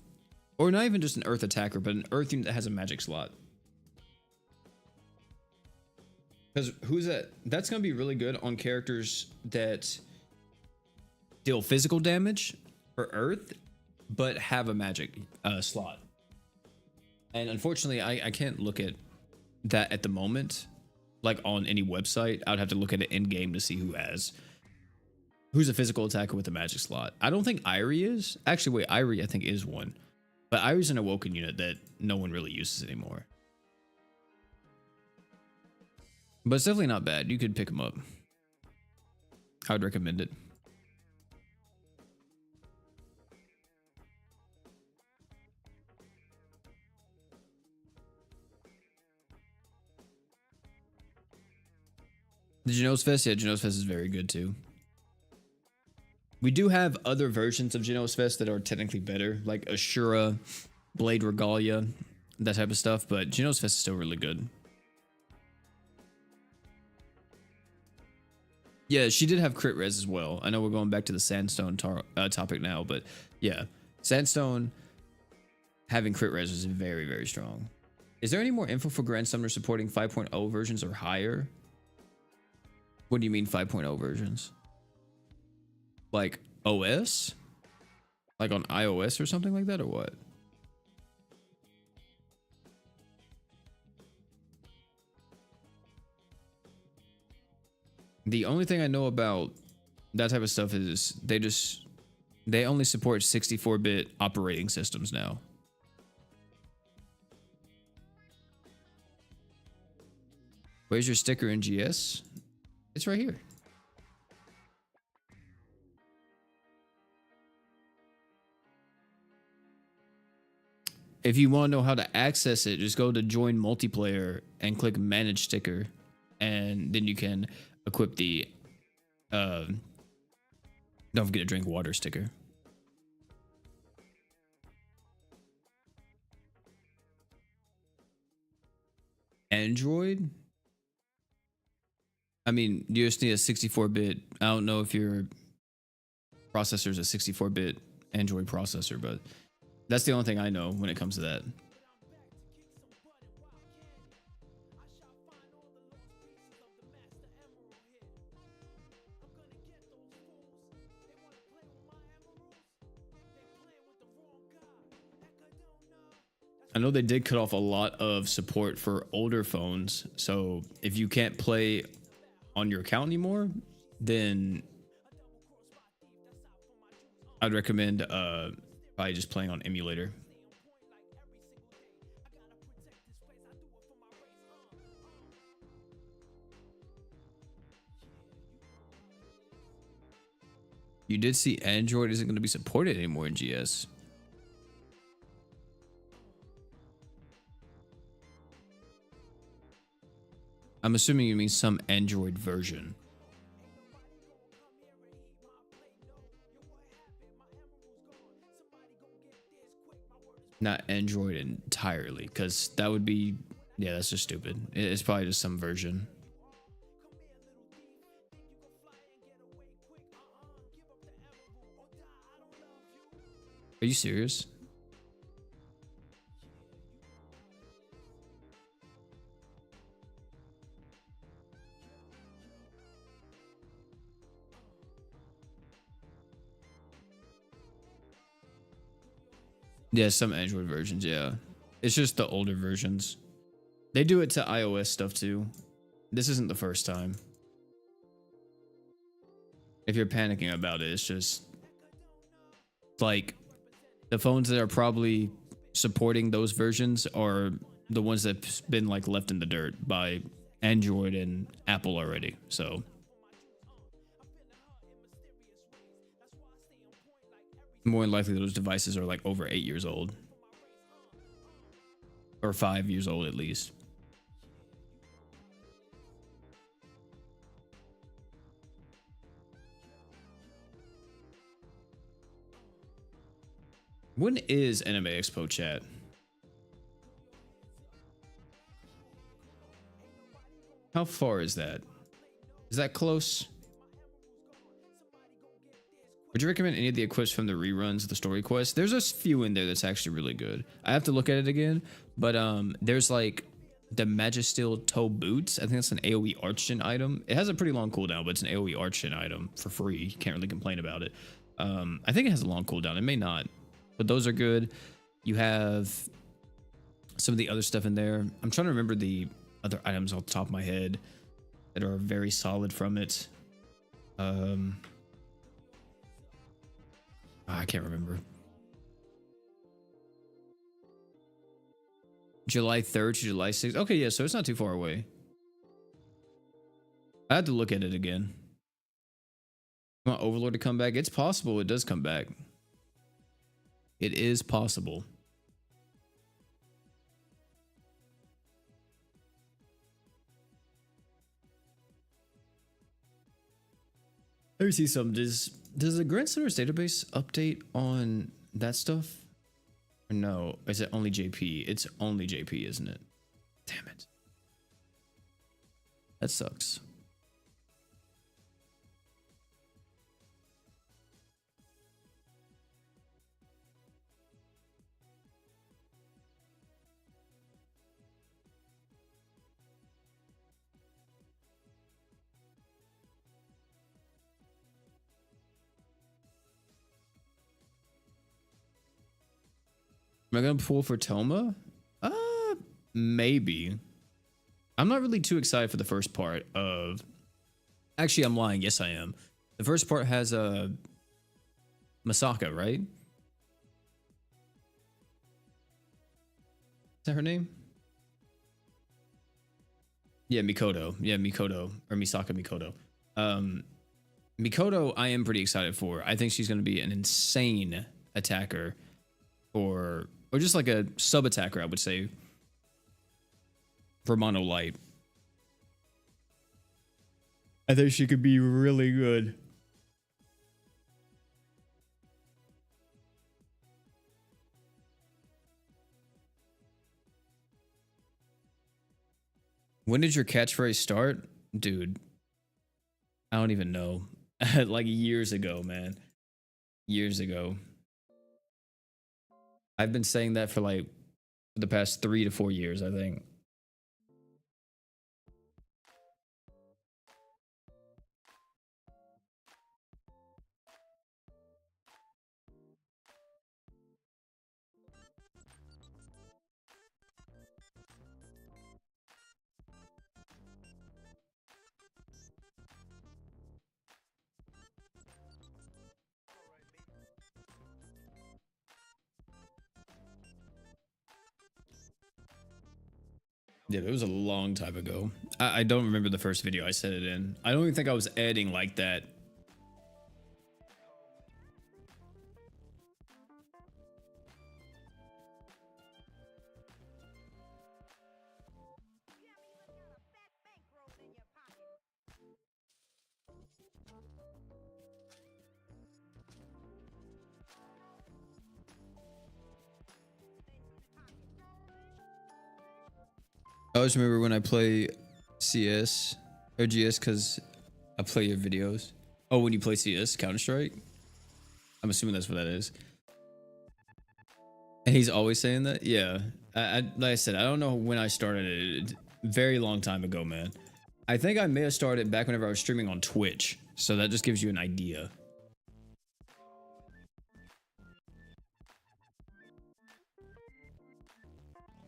Or not even just an earth attacker, but an earth unit that has a magic slot. Because who's that? That's gonna be really good on characters that deal physical damage for Earth, but have a magic slot. And unfortunately, I can't look at that at the moment, like on any website. I would have to look at it in game to see who's a physical attacker with a magic slot. I don't think Irie is. Actually, wait, Irie I think is one, but Irie's an awoken unit that no one really uses anymore. But it's definitely not bad. You could pick him up. I would recommend it. The Genos Fest, yeah, Genos Fest is very good too. We do have other versions of Genos Fest that are technically better, like Ashura, Blade Regalia, that type of stuff, but Genos Fest is still really good. Yeah, she did have crit res as well. I know we're going back to the Sandstone topic now, but yeah, Sandstone having crit res is very, very strong. Is there any more info for Grand Summoner supporting 5.0 versions or higher? What do you mean 5.0 versions? Like OS? Like on iOS or something like that, or what? The only thing I know about that type of stuff is they only support 64-bit operating systems now. Where's your sticker in GS? It's right here. If you want to know how to access it, just go to join multiplayer and click manage sticker, and then you can equip the don't forget to drink water sticker. Android? I mean, you just need a 64-bit. I don't know if your processor is a 64-bit Android processor, but that's the only thing I know when it comes to that. I know they did cut off a lot of support for older phones, so if you can't play on your account anymore, then I'd recommend probably just playing on emulator. You did see Android isn't going to be supported anymore in GS. I'm assuming you mean some Android version. Not Android entirely, because that would be, yeah, that's just stupid. It's probably just some version. Are you serious? Yeah, some Android versions, yeah. It's just the older versions. They do it to iOS stuff too. This isn't the first time. If you're panicking about it, it's just like the phones that are probably supporting those versions are the ones that've been like left in the dirt by Android and Apple already. So more than likely those devices are like over 8 years old, or 5 years old at least. When is Anime Expo, chat? How far is that? Is that close? Would you recommend any of the equips from the reruns of the story quest? There's a few in there that's actually really good. I have to look at it again, but there's like the Magisteel Toe Boots. I think that's an AoE Archgen item. It has a pretty long cooldown, but it's an AoE Archgen item for free. Can't really complain about it. I think it has a long cooldown. It may not, but those are good. You have some of the other stuff in there. I'm trying to remember the other items off the top of my head that are very solid from it. I can't remember. July 3rd to July 6th. Okay, yeah, so it's not too far away. I had to look at it again. I want Overlord to come back. It's possible it does come back. It is possible. Let me see something. Does the Grand Center's database update on that stuff? Or no, is it only JP? It's only JP, isn't it? Damn it. That sucks. Am I gonna pull for Toma? Maybe. I'm not really too excited for the first part of. Actually, I'm lying. Yes, I am. The first part has a Masaka, right? Is that her name? Yeah, Mikoto. Yeah, Mikoto or Misaka Mikoto. Mikoto, I am pretty excited for. I think she's gonna be an insane attacker, or just like a sub attacker, I would say, for Mono Light. I think she could be really good. When did your catchphrase start? Dude, I don't even know. Like years ago, man. Years ago. I've been saying that for like the past 3 to 4 years, I think. Yeah, it was a long time ago. I don't remember the first video I said it in. I don't even think I was editing like that. I always remember when I play CS or GS because I play your videos. Oh, when you play CS, Counter-Strike? I'm assuming that's what that is. And he's always saying that? Yeah. Like I said, I don't know when I started it. Very long time ago, man. I think I may have started back whenever I was streaming on Twitch. So that just gives you an idea.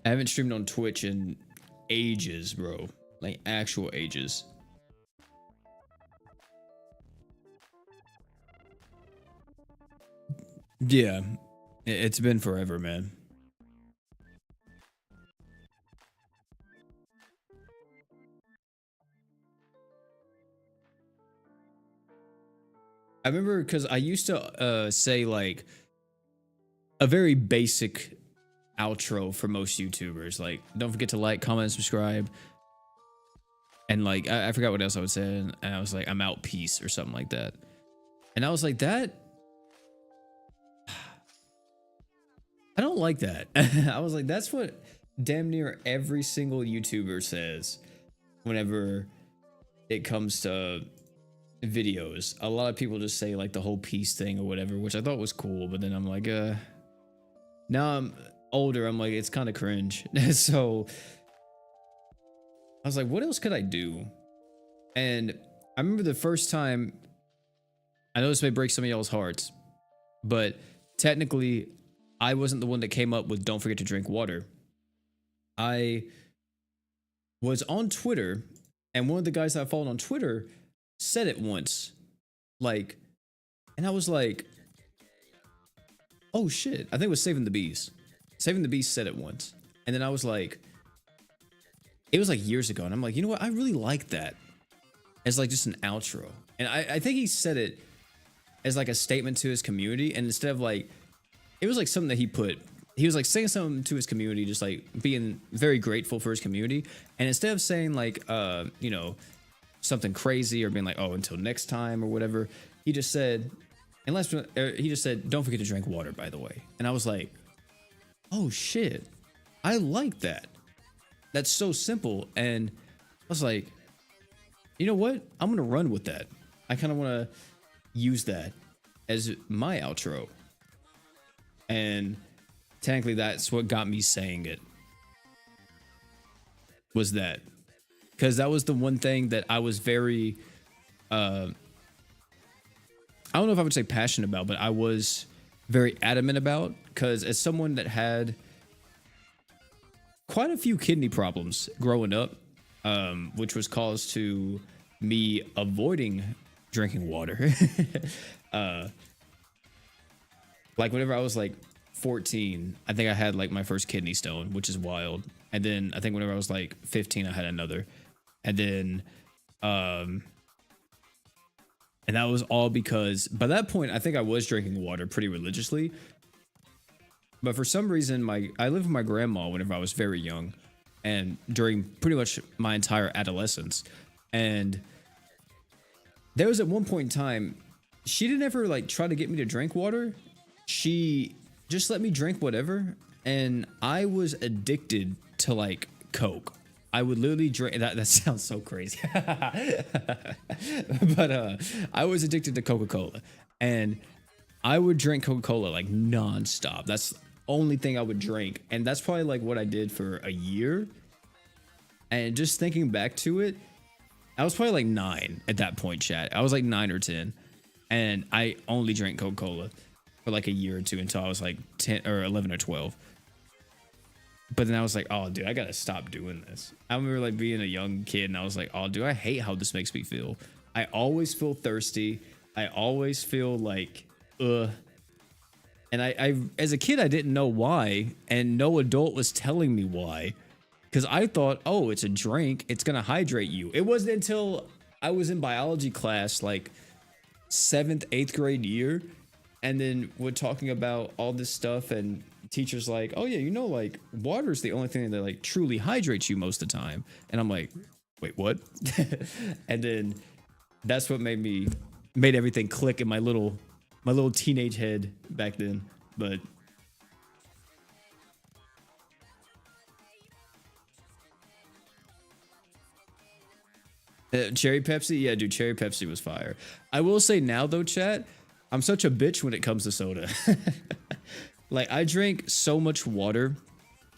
I haven't streamed on Twitch in ages, bro. Like actual ages. Yeah, it's been forever, man. I remember because I used to say like a very basic outro for most YouTubers. Like, don't forget to like, comment, and subscribe. And like, I forgot what else I would say. And I was like, I'm out, peace, or something like that. And I was like, that. I don't like that. I was like, that's what damn near every single YouTuber says whenever it comes to videos. A lot of people just say like the whole peace thing or whatever, which I thought was cool. But then I'm like, now I'm older. I'm like, it's kind of cringe. So I was like, what else could I do? And I remember the first time, I know this may break some of y'all's hearts, but technically, I wasn't the one that came up with don't forget to drink water. I was on Twitter, and one of the guys that I followed on Twitter said it once. Like, and I was like, oh shit. I think it was Saving the Bees. Saving the Bees said it once. And then I was like, it was like years ago. And I'm like, you know what? I really like that as like just an outro. And I think he said it as like a statement to his community. And instead of like, it was like something that he was like saying something to his community, just like being very grateful for his community. And instead of saying like, you know, something crazy or being like, oh, until next time or whatever, he just said, he just said, don't forget to drink water, by the way. And I was like, oh shit, I like that. That's so simple. And I was like, you know what? I'm going to run with that. I kind of want to use that as my outro. And technically that's what got me saying it, was that. Because that was the one thing that I was very, I don't know if I would say passionate about, but I was very adamant about. Because as someone that had quite a few kidney problems growing up, which was caused to me avoiding drinking water. Like whenever I was like 14, I think I had like my first kidney stone, which is wild. And then I think whenever I was like 15, I had another. And then, and that was all because by that point, I think I was drinking water pretty religiously. But for some reason, I lived with my grandma whenever I was very young and during pretty much my entire adolescence. And there was at one point in time, she didn't ever like try to get me to drink water. She just let me drink whatever. And I was addicted to like Coke. I would literally drink that sounds so crazy. But I was addicted to Coca-Cola, and I would drink Coca-Cola like nonstop. That's the only thing I would drink. And that's probably like what I did for a year. And just thinking back to it, I was probably like 9 at that point, chat. I was like 9 or 10. And I only drank Coca-Cola for like a year or two until I was like 10 or 11 or 12. But then I was like, oh, dude, I gotta stop doing this. I remember like being a young kid and I was like, oh, dude, I hate how this makes me feel. I always feel thirsty. I always feel like, And I as a kid, I didn't know why. And no adult was telling me why. Because I thought, oh, it's a drink. It's going to hydrate you. It wasn't until I was in biology class, like 7th, 8th grade year. And then we're talking about all this stuff. And teachers like, oh, yeah, you know, like water is the only thing that like truly hydrates you most of the time. And I'm like, wait, what? And then that's what made everything click in my little teenage head back then. But Cherry Pepsi? Yeah, dude, Cherry Pepsi was fire. I will say now, though, chat, I'm such a bitch when it comes to soda. Like, I drink so much water.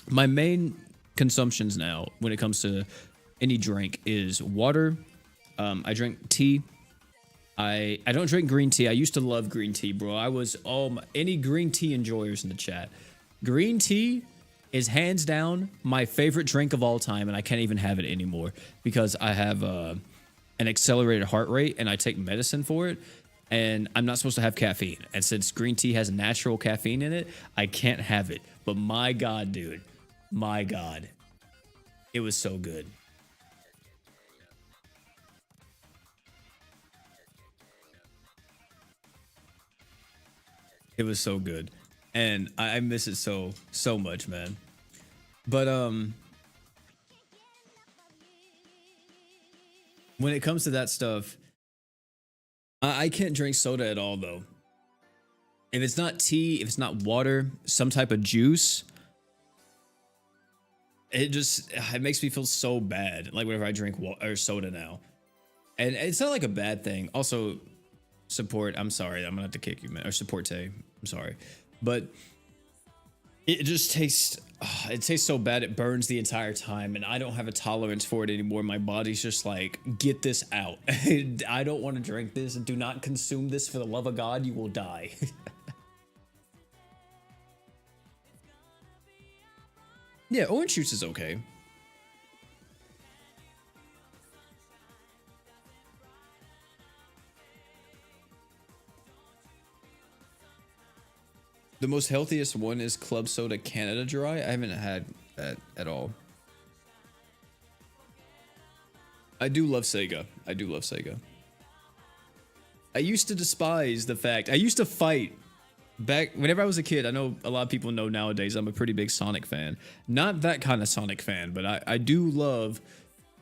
My main consumptions now, when it comes to any drink, is water. I drink tea. I don't drink green tea. I used to love green tea, bro. I was any green tea enjoyers in the chat. Green tea is hands down my favorite drink of all time, and I can't even have it anymore because I have an accelerated heart rate and I take medicine for it, and I'm not supposed to have caffeine. And since green tea has natural caffeine in it, I can't have it. But my God, dude, my God, it was so good. It was so good. And I miss it so much, man. But when it comes to that stuff, I can't drink soda at all, though. If it's not tea, if it's not water, some type of juice, it makes me feel so bad. Like whenever I drink soda now, and it's not like a bad thing. Also, support. I'm sorry, I'm gonna have to kick you, man. Or support Tay. I'm sorry, but it just tastes. it tastes so bad it burns the entire time, and I don't have a tolerance for it anymore. My body's just like, get this out. I don't want to drink this. Do not consume this for the love of God. You will die. Yeah, orange juice is okay. The most healthiest one is Club Soda Canada Dry. I haven't had that at all. I do love Sega. I do love Sega. I used to despise the fact, I used to fight back whenever I was a kid. I know a lot of people know nowadays I'm a pretty big Sonic fan. Not that kind of Sonic fan, but I do love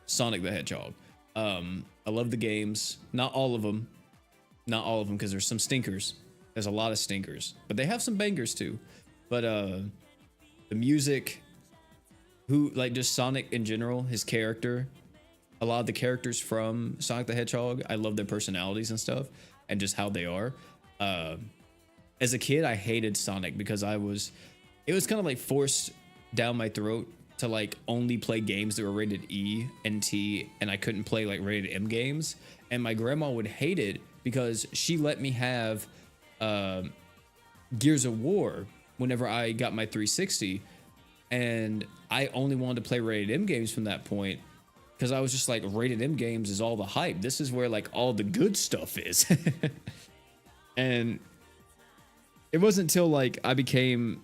Sonic the Hedgehog. I love the games. Not all of them. Not all of them, because there's some stinkers. There's a lot of stinkers, but they have some bangers too. But the music, like just Sonic in general, his character, a lot of the characters from Sonic the Hedgehog, I love their personalities and stuff, and just how they are. As a kid, I hated Sonic because it was kind of like forced down my throat to like only play games that were rated E and T, and I couldn't play like rated M games. And my grandma would hate it because she let me have Gears of War whenever I got my 360, and I only wanted to play rated M games from that point because I was just like, rated M games is all the hype. This is where like all the good stuff is. And it wasn't until like I became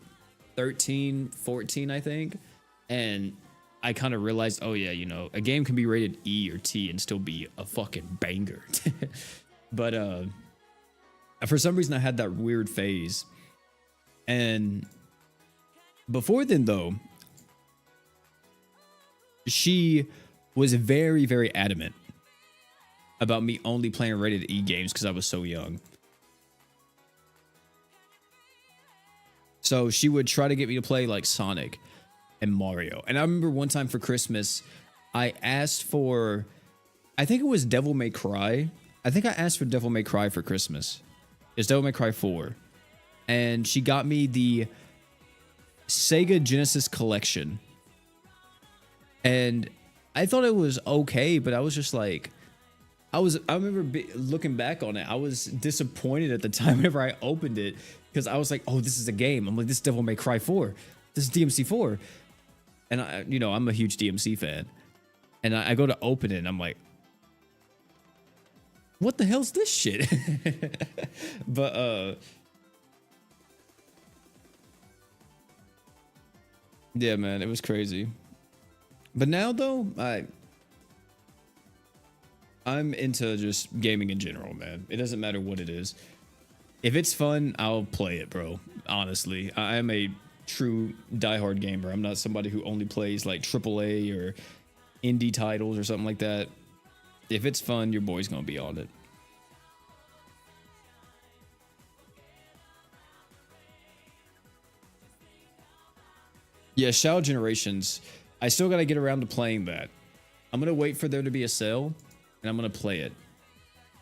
13, 14, I think, and I kind of realized, oh yeah, you know, a game can be rated E or T and still be a fucking banger. But for some reason I had that weird phase. And before then though, she was very, very adamant about me only playing rated E games because I was so young. So she would try to get me to play like Sonic and Mario. And I remember one time for Christmas, I asked for, I think it was Devil May Cry. I think I asked for Devil May Cry for Christmas. It's Devil May Cry 4. And she got me the Sega Genesis Collection. And I thought it was okay, but I was just like, I remember looking back on it, I was disappointed at the time whenever I opened it, because I was like, oh, this is a game. I'm like, this is Devil May Cry 4. This is DMC 4. And I'm a huge DMC fan. And I go to open it and I'm like, what the hell's this shit? But yeah, man, it was crazy. But now though, I'm into just gaming in general, man. It doesn't matter what it is. If it's fun, I'll play it, bro. Honestly, I am a true diehard gamer. I'm not somebody who only plays like AAA or indie titles or something like that. If it's fun, your boy's gonna be on it. Yeah, Shadow Generations. I still gotta get around to playing that. I'm gonna wait for there to be a sale, and I'm gonna play it.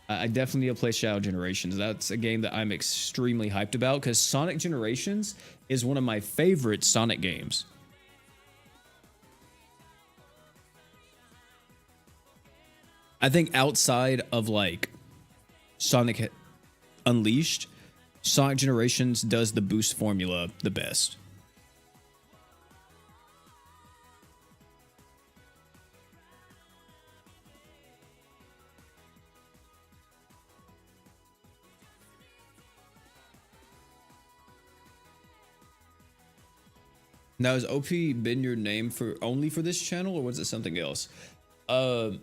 I definitely need to play Shadow Generations. That's a game that I'm extremely hyped about because Sonic Generations is one of my favorite Sonic games. I think outside of like Sonic Unleashed, Sonic Generations does the boost formula the best. Now, has OP been your name for only for this channel, or was it something else? The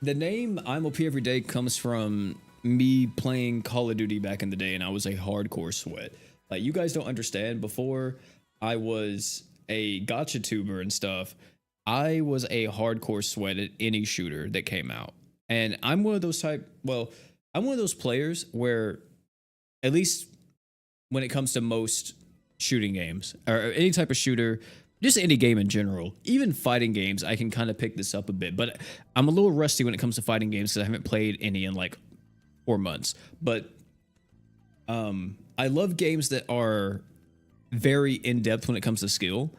name I'm OP Every Day comes from me playing Call of Duty back in the day, and I was a hardcore sweat. Like, you guys don't understand, before I was a gotcha tuber and stuff, I was a hardcore sweat at any shooter that came out. And I'm one of those I'm one of those players where, at least when it comes to most shooting games or any type of shooter, just any game in general, even fighting games, I can kind of pick this up a bit, but I'm a little rusty when it comes to fighting games because I haven't played any in like 4 months. But I love games that are very in depth when it comes to skill,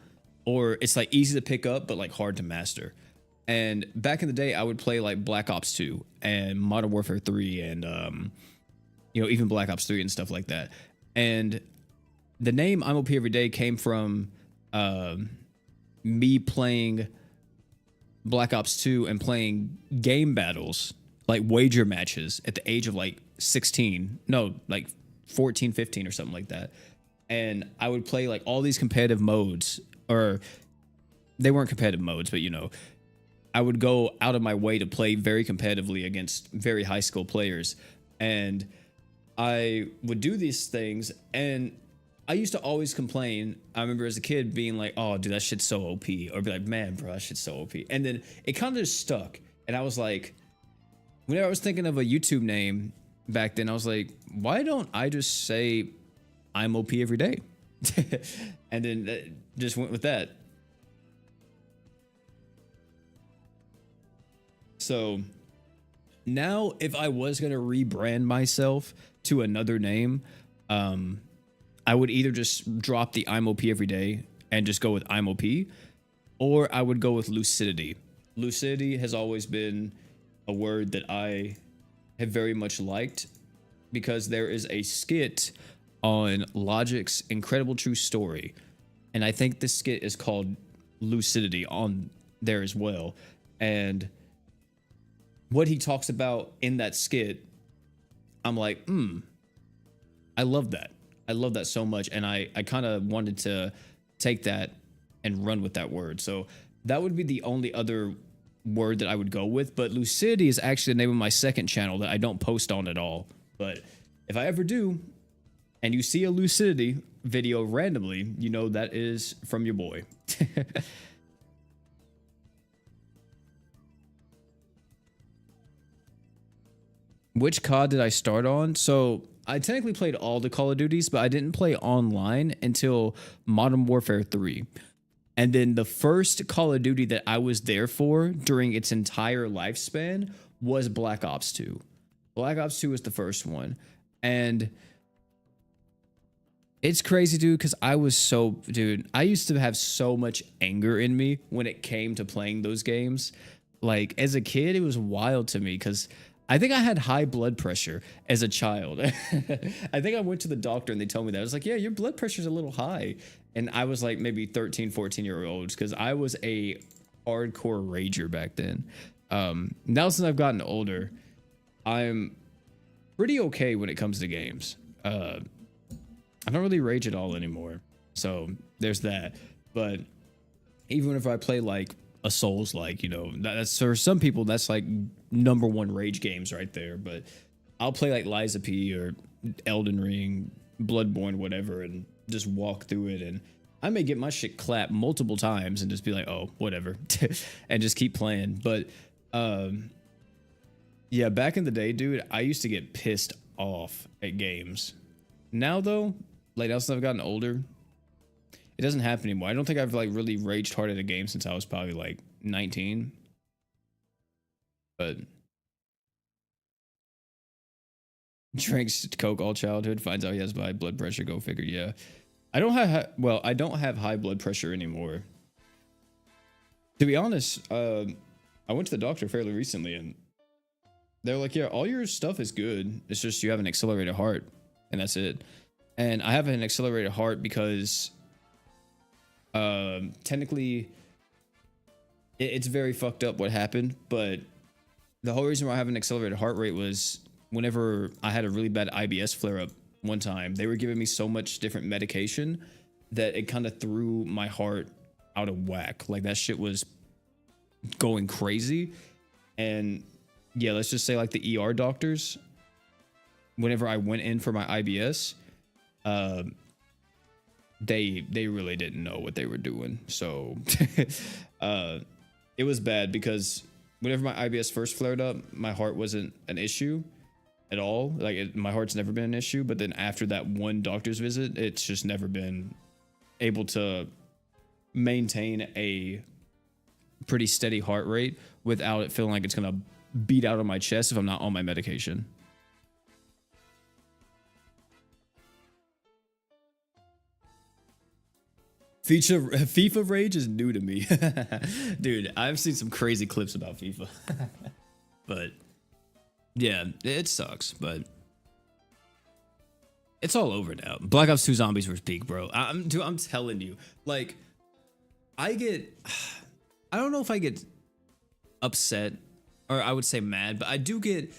or it's like easy to pick up but like hard to master. And back in the day, I would play like Black Ops 2 and Modern Warfare 3 and even Black Ops 3 and stuff like that. And the name I'm OP Every Day came from me playing Black Ops 2 and playing game battles, like wager matches at the age of like 16, no, like 14, 15 or something like that. And I would play like all these competitive modes, or they weren't competitive modes, but I would go out of my way to play very competitively against very high skill players. And I would do these things, and I used to always complain. I remember as a kid being like, oh, dude, that shit's so OP. Or be like, man, bro, that shit's so OP. And then it kind of just stuck. And I was like, whenever I was thinking of a YouTube name back then, I was like, why don't I just say I'm OP every day? And then just went with that. So now if I was going to rebrand myself to another name, I would either just drop the I'm OP every day and just go with I'm OP, or I would go with lucidity. Lucidity has always been a word that I have very much liked, because there is a skit on Logic's Incredible True Story, and I think this skit is called Lucidity on there as well. And what he talks about in that skit, I'm like, I love that. I love that so much. And I kind of wanted to take that and run with that word. So that would be the only other word that I would go with. But lucidity is actually the name of my second channel that I don't post on at all. But if I ever do, and you see a lucidity video randomly, that is from your boy. Which COD did I start on? So I technically played all the Call of Duties, but I didn't play online until Modern Warfare 3. And then the first Call of Duty that I was there for during its entire lifespan was Black Ops 2. Black Ops 2 was the first one. And it's crazy, dude, because I used to have so much anger in me when it came to playing those games. Like, as a kid, it was wild to me, because I think I had high blood pressure as a child. I think I went to the doctor and they told me that. I was like, yeah, your blood pressure's a little high. And I was like maybe 13, 14-year-olds, because I was a hardcore rager back then. Now since I've gotten older, I'm pretty okay when it comes to games. I don't really rage at all anymore. So there's that. But even if I play like a Soulslike, that's for some people, that's like #1 rage games right there. But I'll play like Lies of P or Elden Ring, Bloodborne, whatever, and just walk through it. And I may get my shit clapped multiple times and just be like, oh, whatever, and just keep playing. But yeah, back in the day, dude, I used to get pissed off at games. Now though, like now since I've gotten older, it doesn't happen anymore. I don't think I've like really raged hard at a game since I was probably like 19. But drinks Coke all childhood, finds out he has high blood pressure. Go figure. Yeah, I don't have high blood pressure anymore. To be honest, I went to the doctor fairly recently, and they're like, yeah, all your stuff is good. It's just you have an accelerated heart, and that's it. And I have an accelerated heart because technically it's very fucked up what happened, but the whole reason why I have an accelerated heart rate was whenever I had a really bad IBS flare up one time, they were giving me so much different medication that it kind of threw my heart out of whack. Like that shit was going crazy. And yeah, let's just say like the ER doctors, whenever I went in for my IBS, they really didn't know what they were doing. So it was bad because whenever my IBS first flared up, my heart wasn't an issue at all. Like my heart's never been an issue. But then after that one doctor's visit, it's just never been able to maintain a pretty steady heart rate without it feeling like it's going to beat out of my chest if I'm not on my medication. FIFA rage is new to me. Dude, I've seen some crazy clips about FIFA. But yeah, it sucks, but it's all over now. Black Ops 2 Zombies vs. Peak, bro. Dude, I'm telling you, like, I don't know if I get upset or I would say mad, but I do get,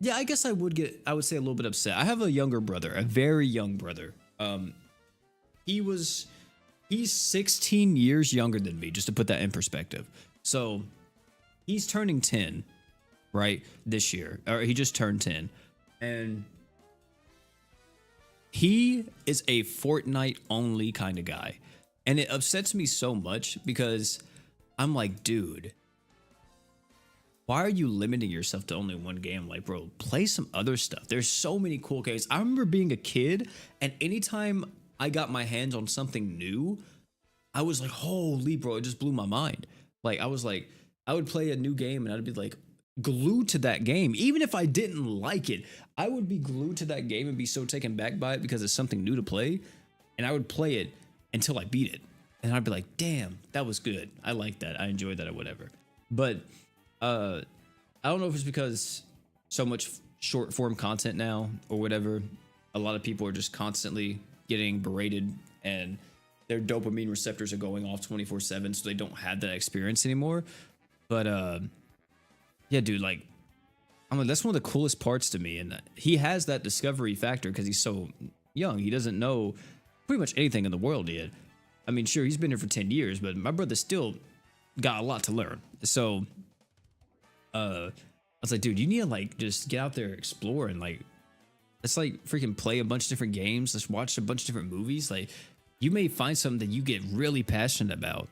yeah, I guess I would say a little bit upset. I have a younger brother, a very young brother. He's 16 years younger than me, just to put that in perspective. So he's turning 10, right, this year, or he just turned 10. And he is a Fortnite only kind of guy. And it upsets me so much because I'm like, dude, why are you limiting yourself to only one game? Like, bro, play some other stuff. There's so many cool games. I remember being a kid, and anytime I got my hands on something new, I was like, holy, bro, it just blew my mind. Like, I was like, I would play a new game and I'd be like glued to that game. Even if I didn't like it, I would be glued to that game and be so taken back by it because it's something new to play. And I would play it until I beat it. And I'd be like, damn, that was good. I like that. I enjoyed that or whatever. But I don't know if it's because so much short form content now or whatever. A lot of people are just constantly getting berated and their dopamine receptors are going off 24/7, so they don't have that experience anymore. But yeah, dude, like, I'm like, that's one of the coolest parts to me. And he has that discovery factor because he's so young. He doesn't know pretty much anything in the world yet. I mean, sure, he's been here for 10 years, but my brother still got a lot to learn. So I was like, dude, you need to like just get out there, explore, and like, let's like freaking play a bunch of different games. Let's watch a bunch of different movies. Like, you may find something that you get really passionate about.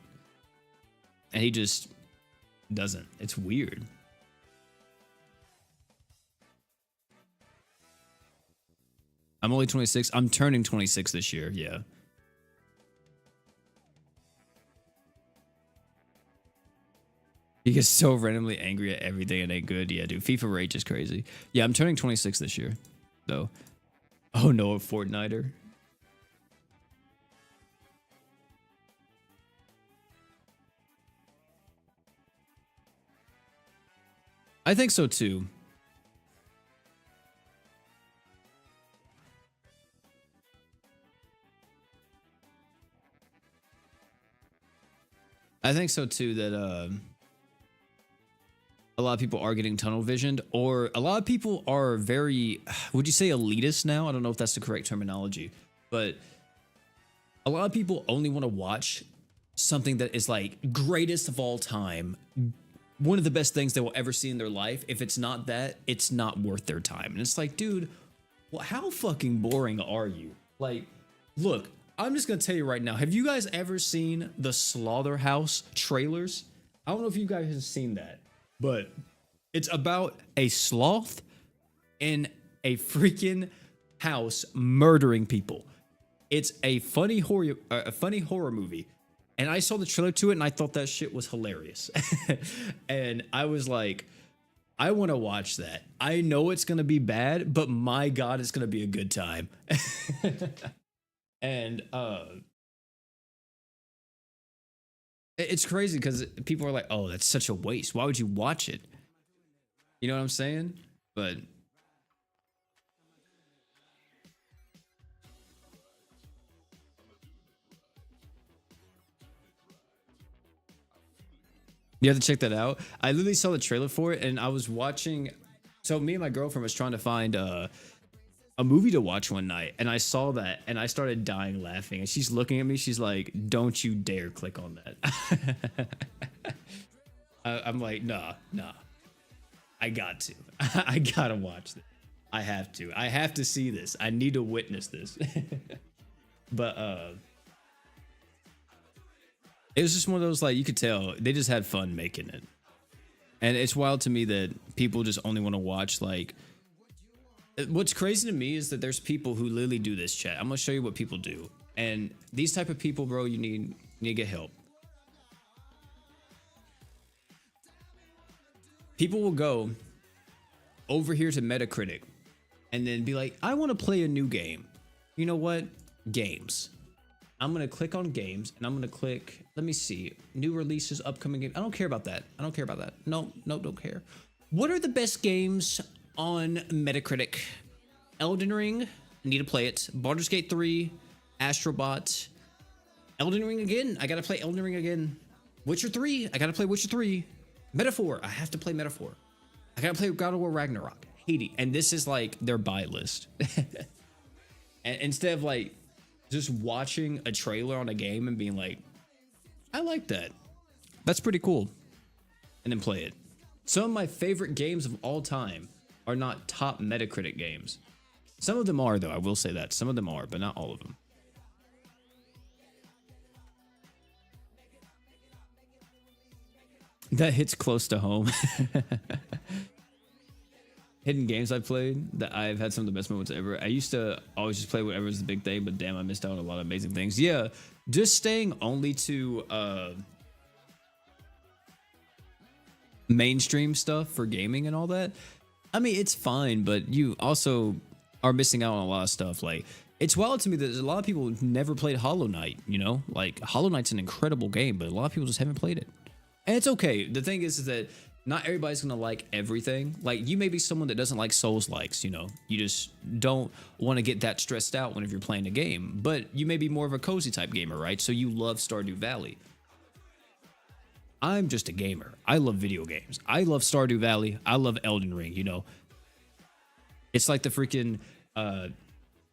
And he just doesn't. It's weird. I'm only 26. I'm turning 26 this year. Yeah. He gets so randomly angry at everything and ain't good. Yeah, dude. FIFA rage is crazy. Yeah, I'm turning 26 this year, though. Oh no, a Fortniter. I think so too. I think so too that a lot of people are getting tunnel visioned, or a lot of people are very, would you say elitist now? I don't know if that's the correct terminology, but a lot of people only want to watch something that is like greatest of all time, one of the best things they will ever see in their life. If it's not that, it's not worth their time. And it's like, dude, well, how fucking boring are you? Like, look, I'm just gonna tell you right now, have you guys ever seen the Slaughterhouse trailers? I don't know if you guys have seen that, but it's about a sloth in a freaking house murdering people. It's a funny horror movie. And I saw the trailer to it and I thought that shit was hilarious. And I was like, I want to watch that. I know it's going to be bad, but my God, it's going to be a good time. And it's crazy because people are like, oh, that's such a waste. Why would you watch it? You know what I'm saying? But you have to check that out. I literally saw the trailer for it and I was watching. So me and my girlfriend was trying to find a movie to watch one night, and I saw that and I started dying laughing. And she's looking at me. She's like, "Don't you dare click on that." I'm like, nah. I got to. I gotta watch this. I have to. I have to see this. I need to witness this. But it was just one of those, like, you could tell they just had fun making it. And it's wild to me that people just only want to watch, like, what's crazy to me is that there's people who literally do this, chat. I'm gonna show you what people do. And these type of people, bro, you need to get help. People will go over here to Metacritic and then be like, I want to play a new game. You know what? Games. I'm gonna click on games and I'm gonna click, let me see, new releases, upcoming games. I don't care about that. I don't care about that. No, no, don't care. What are the best games on Metacritic? Elden Ring, need to play it. Baldur's Gate 3, Astrobot, Elden Ring again. I gotta play Elden Ring again. Witcher 3, I gotta play Witcher 3. Metaphor, I have to play Metaphor. I gotta play God of War Ragnarok. Hades, and this is like their buy list. And instead of like just watching a trailer on a game and being like, I like that. That's pretty cool. And then play it. Some of my favorite games of all time are not top Metacritic games. Some of them are, though. I will say that. Some of them are, but not all of them. That hits close to home. Hidden games I've played that I've had some of the best moments ever. I used to always just play whatever was the big thing, but damn, I missed out on a lot of amazing things. Yeah, just staying only to mainstream stuff for gaming and all that. I mean, it's fine, but you also are missing out on a lot of stuff. Like, it's wild to me that there's a lot of people who've never played Hollow Knight, you know? Like, Hollow Knight's an incredible game, but a lot of people just haven't played it. And it's okay. The thing is that not everybody's gonna like everything. Like, you may be someone that doesn't like Soulslikes, you know? You just don't want to get that stressed out whenever you're playing a game. But you may be more of a cozy type gamer, right? So you love Stardew Valley. I'm just a gamer. I love video games. I love Stardew Valley. I love Elden Ring, you know? It's like the freaking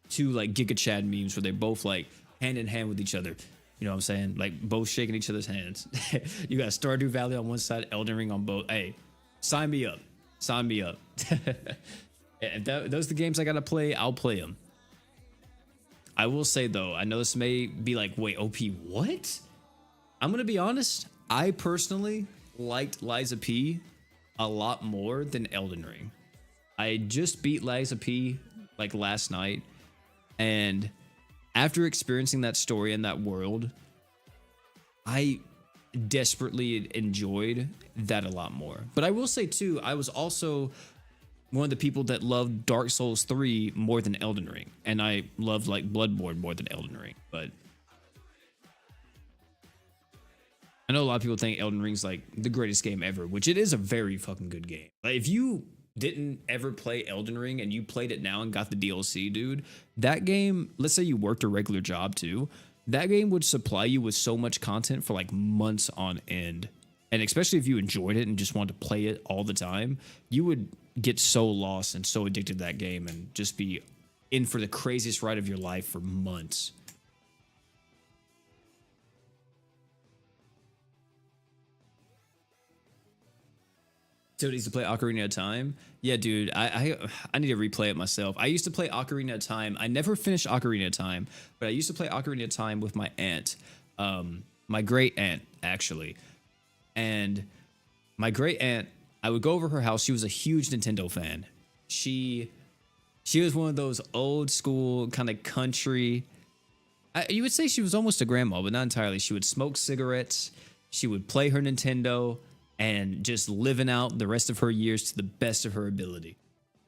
two like Giga Chad memes where they both like hand in hand with each other. You know what I'm saying? Like both shaking each other's hands. You got Stardew Valley on one side, Elden Ring on both. Hey, sign me up. Sign me up. If those are the games I gotta play, I'll play them. I will say though, I know this may be like, wait, OP, what? I'm gonna be honest. I personally liked Liza P a lot more than Elden Ring. I just beat Liza P like last night, and after experiencing that story and that world, I desperately enjoyed that a lot more. But I will say too, I was also one of the people that loved Dark Souls 3 more than Elden Ring, and I loved like Bloodborne more than Elden Ring. But I know a lot of people think Elden Ring's like the greatest game ever, which it is a very fucking good game. Like, if you didn't ever play Elden Ring and you played it now and got the DLC, dude, that game, let's say you worked a regular job too, that game would supply you with so much content for like months on end. And especially if you enjoyed it and just wanted to play it all the time, you would get so lost and so addicted to that game and just be in for the craziest ride of your life for months. So it needs to play Ocarina of Time. Yeah, dude, I need to replay it myself. I used to play Ocarina of Time. I never finished Ocarina of Time, but I used to play Ocarina of Time with my aunt, my great aunt actually. And my great aunt, I would go over her house. She was a huge Nintendo fan. She was one of those old school kind of country. You would say she was almost a grandma, but not entirely. She would smoke cigarettes. She would play her Nintendo and just living out the rest of her years to the best of her ability.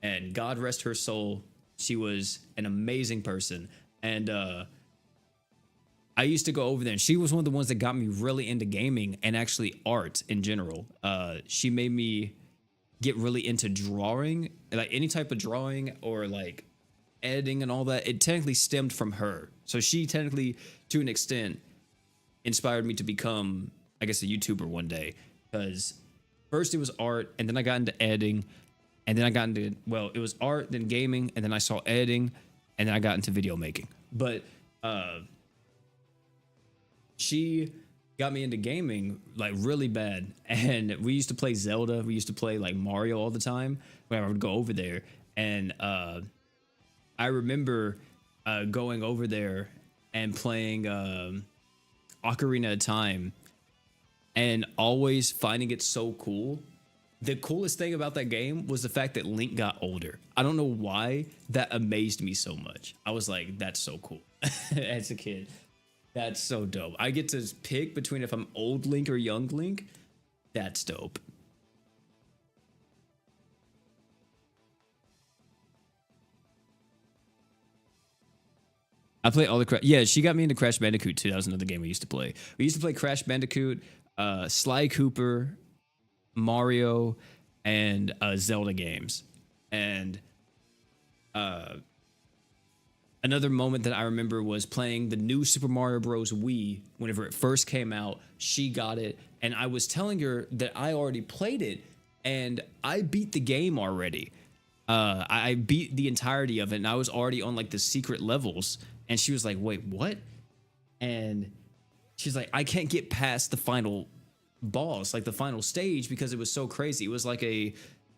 And God rest her soul. She was an amazing person. And I used to go over there, and she was one of the ones that got me really into gaming and actually art in general. She made me get really into drawing, like any type of drawing or like editing and all that. It technically stemmed from her. So she technically, to an extent, inspired me to become, I guess, a YouTuber one day. Because first it was art, and then I got into editing, and then I got into, well, it was art, then gaming, and then I saw editing, and then I got into video making. But she got me into gaming like really bad, and we used to play Zelda. We used to play like Mario all the time when I would go over there. And I remember going over there and playing Ocarina of Time, and always finding it so cool. The coolest thing about that game was the fact that Link got older. I don't know why that amazed me so much. I was like, that's so cool. As a kid, that's so dope. I get to pick between if I'm old Link or young Link. That's dope. I play all the yeah. She got me into Crash Bandicoot too. That was another game we used to play. We used to play Crash Bandicoot, Sly Cooper, Mario, and Zelda games. And another moment that I remember was playing the new Super Mario Bros. Wii whenever it first came out. She got it, and I was telling her that I already played it, and I beat the game already. I beat the entirety of it, and I was already on like the secret levels. And she was like, "Wait, what?" And she's like, "I can't get past the final boss, like the final stage, because it was so crazy. It was like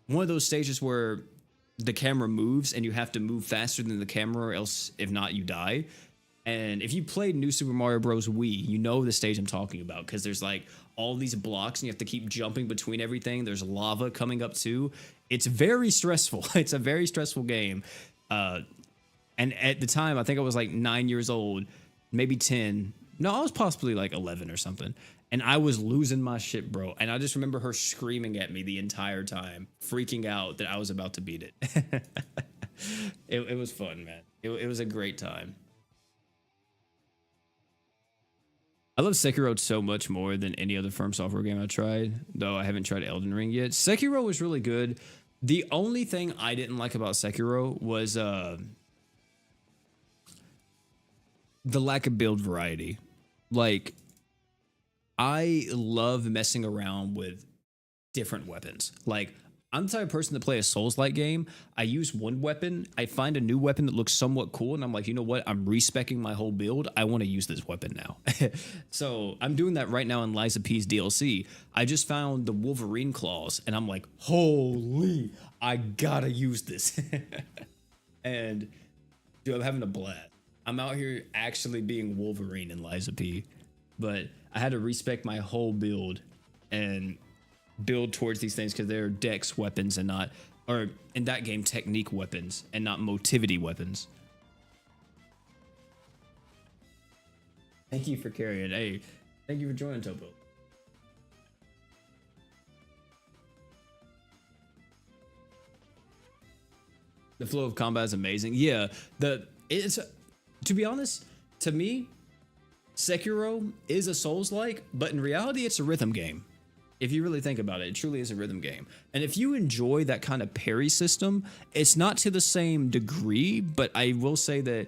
one of those stages where the camera moves and you have to move faster than the camera, or else if not, you die." And if you played New Super Mario Bros. Wii, you know the stage I'm talking about, because there's like all these blocks and you have to keep jumping between everything. There's lava coming up too. It's very stressful. It's a very stressful game. And at the time, I think I was like 9 years old, maybe 10. No, I was possibly like 11 or something. And I was losing my shit, bro. And I just remember her screaming at me the entire time, freaking out that I was about to beat it. It was fun, man. It was a great time. I love Sekiro so much more than any other From Software game I tried, though I haven't tried Elden Ring yet. Sekiro was really good. The only thing I didn't like about Sekiro was the lack of build variety. Like, I love messing around with different weapons. Like, I'm the type of person to play a Soulslike game. I use one weapon, I find a new weapon that looks somewhat cool, and I'm like, you know what? I'm respecing my whole build. I want to use this weapon now. So I'm doing that right now in Liza P's DLC. I just found the Wolverine claws, and I'm like, holy, I gotta use this. And dude, I'm having a blast. I'm out here actually being Wolverine in Liza P. But I had to respect my whole build and build towards these things because they're dex weapons and not, or in that game, technique weapons and not motivity weapons. Thank you for carrying. Hey, thank you for joining, Topo. The flow of combat is amazing. Yeah, it's to be honest, to me, Sekiro is a Souls-like, but in reality, it's a rhythm game. If you really think about it, it truly is a rhythm game. And if you enjoy that kind of parry system, it's not to the same degree, but I will say that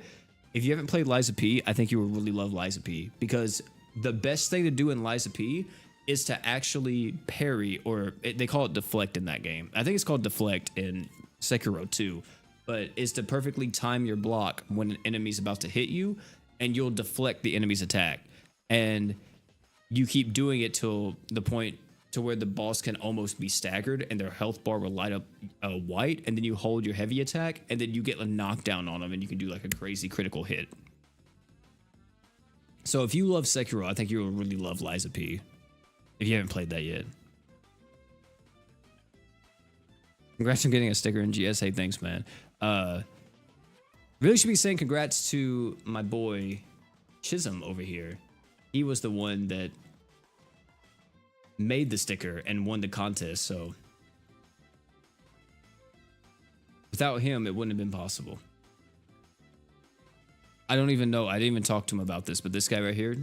if you haven't played Liza P, I think you will really love Liza P, because the best thing to do in Liza P is to actually parry, or they call it deflect in that game. I think it's called deflect in Sekiro too, but is to perfectly time your block when an enemy's about to hit you, and you'll deflect the enemy's attack. And you keep doing it till the point to where the boss can almost be staggered and their health bar will light up white, and then you hold your heavy attack, and then you get a knockdown on them, and you can do like a crazy critical hit. So if you love Sekiro, I think you will really love Liza P, if you haven't played that yet. Congrats on getting a sticker in GS. Hey, thanks, man. Really should be saying congrats to my boy Chisholm over here. He was the one that made the sticker and won the contest, so without him, it wouldn't have been possible. I don't even know. I didn't even talk to him about this, but this guy right here,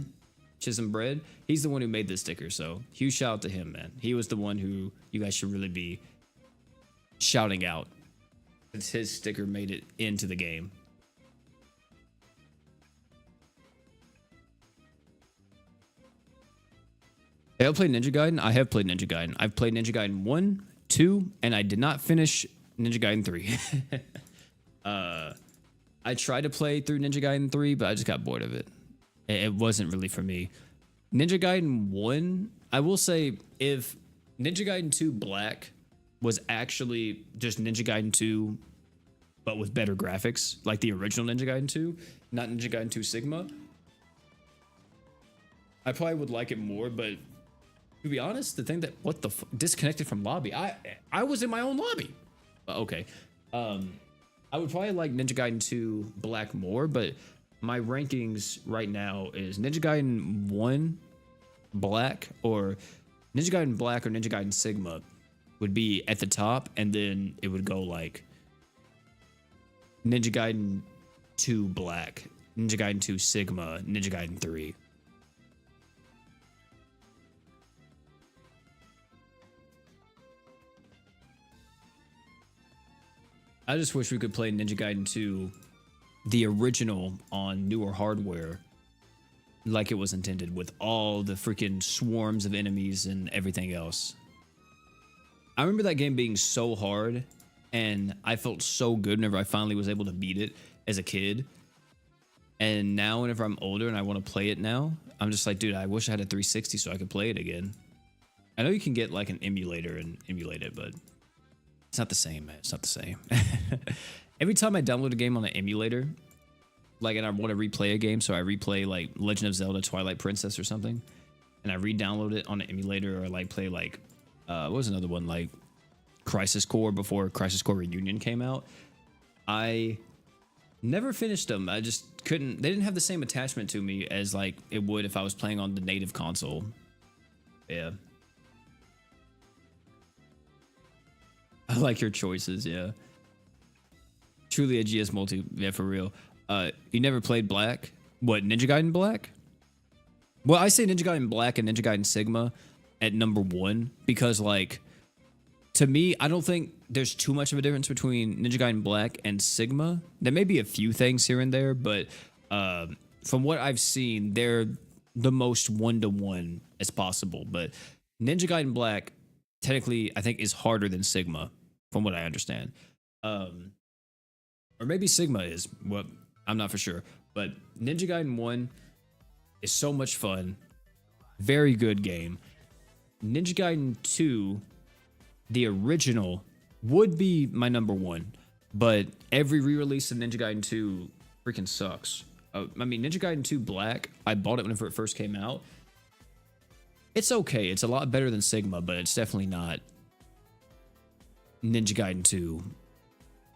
Chisholm Bread, he's the one who made this sticker, so huge shout out to him, man. He was the one who you guys should really be shouting out. It's his sticker made it into the game. Have I played Ninja Gaiden? I have played Ninja Gaiden. I've played Ninja Gaiden 1, 2, and I did not finish Ninja Gaiden 3. I tried to play through Ninja Gaiden 3, but I just got bored of it. It wasn't really for me. Ninja Gaiden 1, I will say, if Ninja Gaiden 2 Black was actually just Ninja Gaiden 2, but with better graphics, like the original Ninja Gaiden 2, not Ninja Gaiden 2 Sigma, I probably would like it more, but to be honest, the thing that disconnected from lobby. I was in my own lobby. Okay. I would probably like Ninja Gaiden 2 Black more, but my rankings right now is Ninja Gaiden 1 Black, or Ninja Gaiden Black or Ninja Gaiden Sigma would be at the top, and then it would go like Ninja Gaiden 2 Black, Ninja Gaiden 2 Sigma, Ninja Gaiden 3. I just wish we could play Ninja Gaiden 2, the original, on newer hardware like it was intended, with all the freaking swarms of enemies and everything else. I remember that game being so hard, and I felt so good whenever I finally was able to beat it as a kid. And now whenever I'm older and I want to play it now, I'm just like, dude, I wish I had a 360 so I could play it again. I know you can get like an emulator and emulate it, but it's not the same, man. It's not the same. Every time I download a game on an emulator, like, and I want to replay a game, so I replay like Legend of Zelda Twilight Princess or something, and I re-download it on an emulator, or like play like, what was another one, like Crisis Core before Crisis Core Reunion came out. I never finished them. I just couldn't, they didn't have the same attachment to me as like it would if I was playing on the native console. Yeah. I like your choices, yeah. Truly a GS multi, yeah, for real. You never played Black? What, Ninja Gaiden Black? Well, I say Ninja Gaiden Black and Ninja Gaiden Sigma at number 1 because, like, to me, I don't think there's too much of a difference between Ninja Gaiden Black and Sigma. There may be a few things here and there, but from what I've seen, they're the most one-to-one as possible. But Ninja Gaiden Black, technically, I think is harder than Sigma, from what I understand. Or maybe Sigma is. Well, I'm not for sure. But Ninja Gaiden 1 is so much fun. Very good game. Ninja Gaiden 2, the original, would be my number 1. But every re-release of Ninja Gaiden 2 freaking sucks. I mean, Ninja Gaiden 2 Black, I bought it whenever it first came out. It's okay. It's a lot better than Sigma, but it's definitely not Ninja Gaiden 2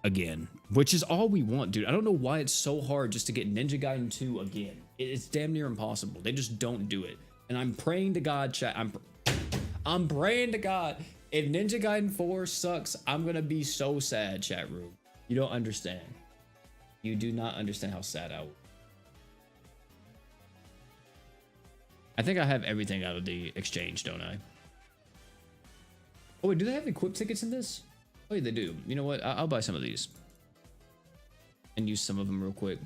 again, which is all we want, dude. I don't know why it's so hard just to get Ninja Gaiden 2 again. It's damn near impossible. They just don't do it. And I'm praying to God, chat. I'm praying to God. If Ninja Gaiden 4 sucks, I'm gonna be so sad, chat room. You don't understand. You do not understand how sad I will. I think I have everything out of the exchange, don't I? Oh wait, do they have equip tickets in this? Oh yeah, they do. You know what? I'll buy some of these and use some of them real quick.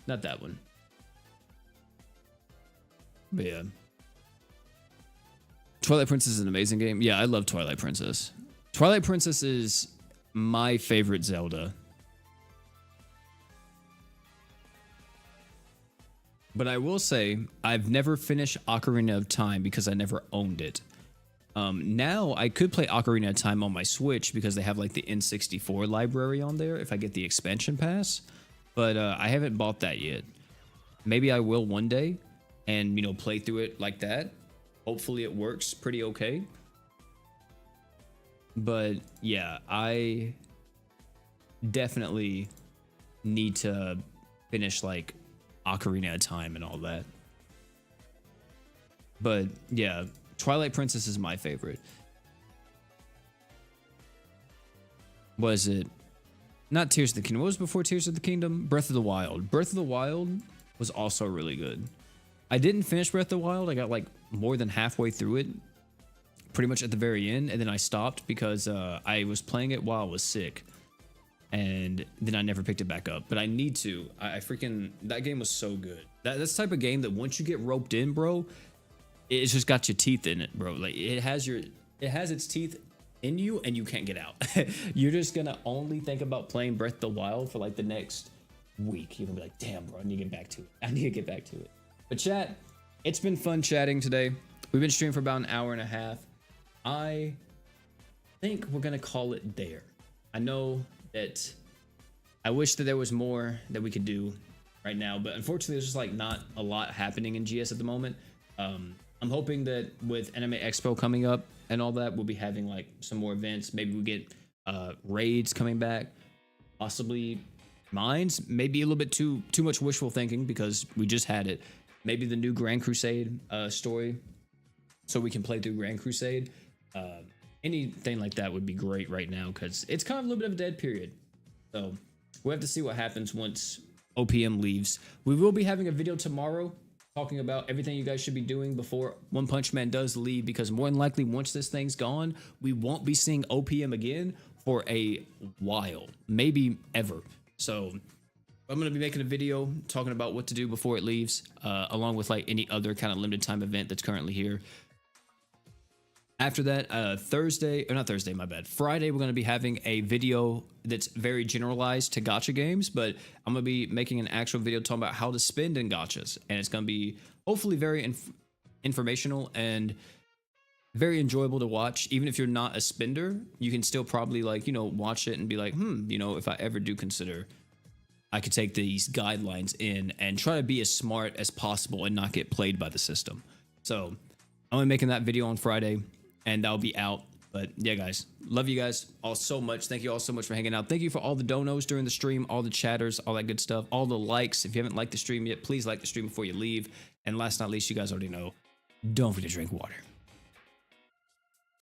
Not that one. But yeah. Twilight Princess is an amazing game. Yeah, I love Twilight Princess. Twilight Princess is my favorite Zelda. But I will say, I've never finished Ocarina of Time because I never owned it. Now, I could play Ocarina of Time on my Switch because they have like the N64 library on there if I get the expansion pass. But I haven't bought that yet. Maybe I will one day and, you know, play through it like that. Hopefully it works pretty okay. But yeah, I definitely need to finish like Ocarina of Time and all that. But yeah, Twilight Princess is my favorite. Was it not Tears of the Kingdom? What was before Tears of the Kingdom? Breath of the Wild. Breath of the Wild was also really good. I didn't finish Breath of the Wild. I got like more than halfway through it, pretty much at the very end, and then I stopped because I was playing it while I was sick. And then I never picked it back up, but I need to. I freaking, that game was so good. That's the type of game that once you get roped in, bro, it's just got your teeth in it, bro. Like it has its teeth in you and you can't get out. You're just gonna only think about playing Breath of the Wild for like the next week. You're gonna be like, damn, bro, I need to get back to it. I need to get back to it. But chat, it's been fun chatting today. We've been streaming for about an hour and a half. I think we're gonna call it there. I know that I wish that there was more that we could do right now, but unfortunately there's just like not a lot happening in GS at the moment. I'm hoping that with Anime Expo coming up and all that, we'll be having like some more events. Maybe we get raids coming back, possibly mines. Maybe a little bit too much wishful thinking because we just had it. Maybe the new Grand Crusade story so we can play through Grand Crusade. Anything like that would be great right now because it's kind of a little bit of a dead period. So we'll have to see what happens once OPM leaves. We will be having a video tomorrow talking about everything you guys should be doing before One Punch Man does leave, because more than likely once this thing's gone, we won't be seeing OPM again for a while, maybe ever. So I'm going to be making a video talking about what to do before it leaves, along with like any other kind of limited time event that's currently here. After that, Friday, we're going to be having a video that's very generalized to gacha games, but I'm going to be making an actual video talking about how to spend in gachas, and it's going to be hopefully very informational and very enjoyable to watch. Even if you're not a spender, you can still probably like, watch it and be like, if I ever do consider, I could take these guidelines in and try to be as smart as possible and not get played by the system. So I'm making that video on Friday, and that'll be out. But yeah, guys, love you guys all so much. Thank you all so much for hanging out. Thank you for all the donos during the stream, all the chatters, all that good stuff, all the likes. If you haven't liked the stream yet, please like the stream before you leave. And last but not least, you guys already know, don't forget to drink water.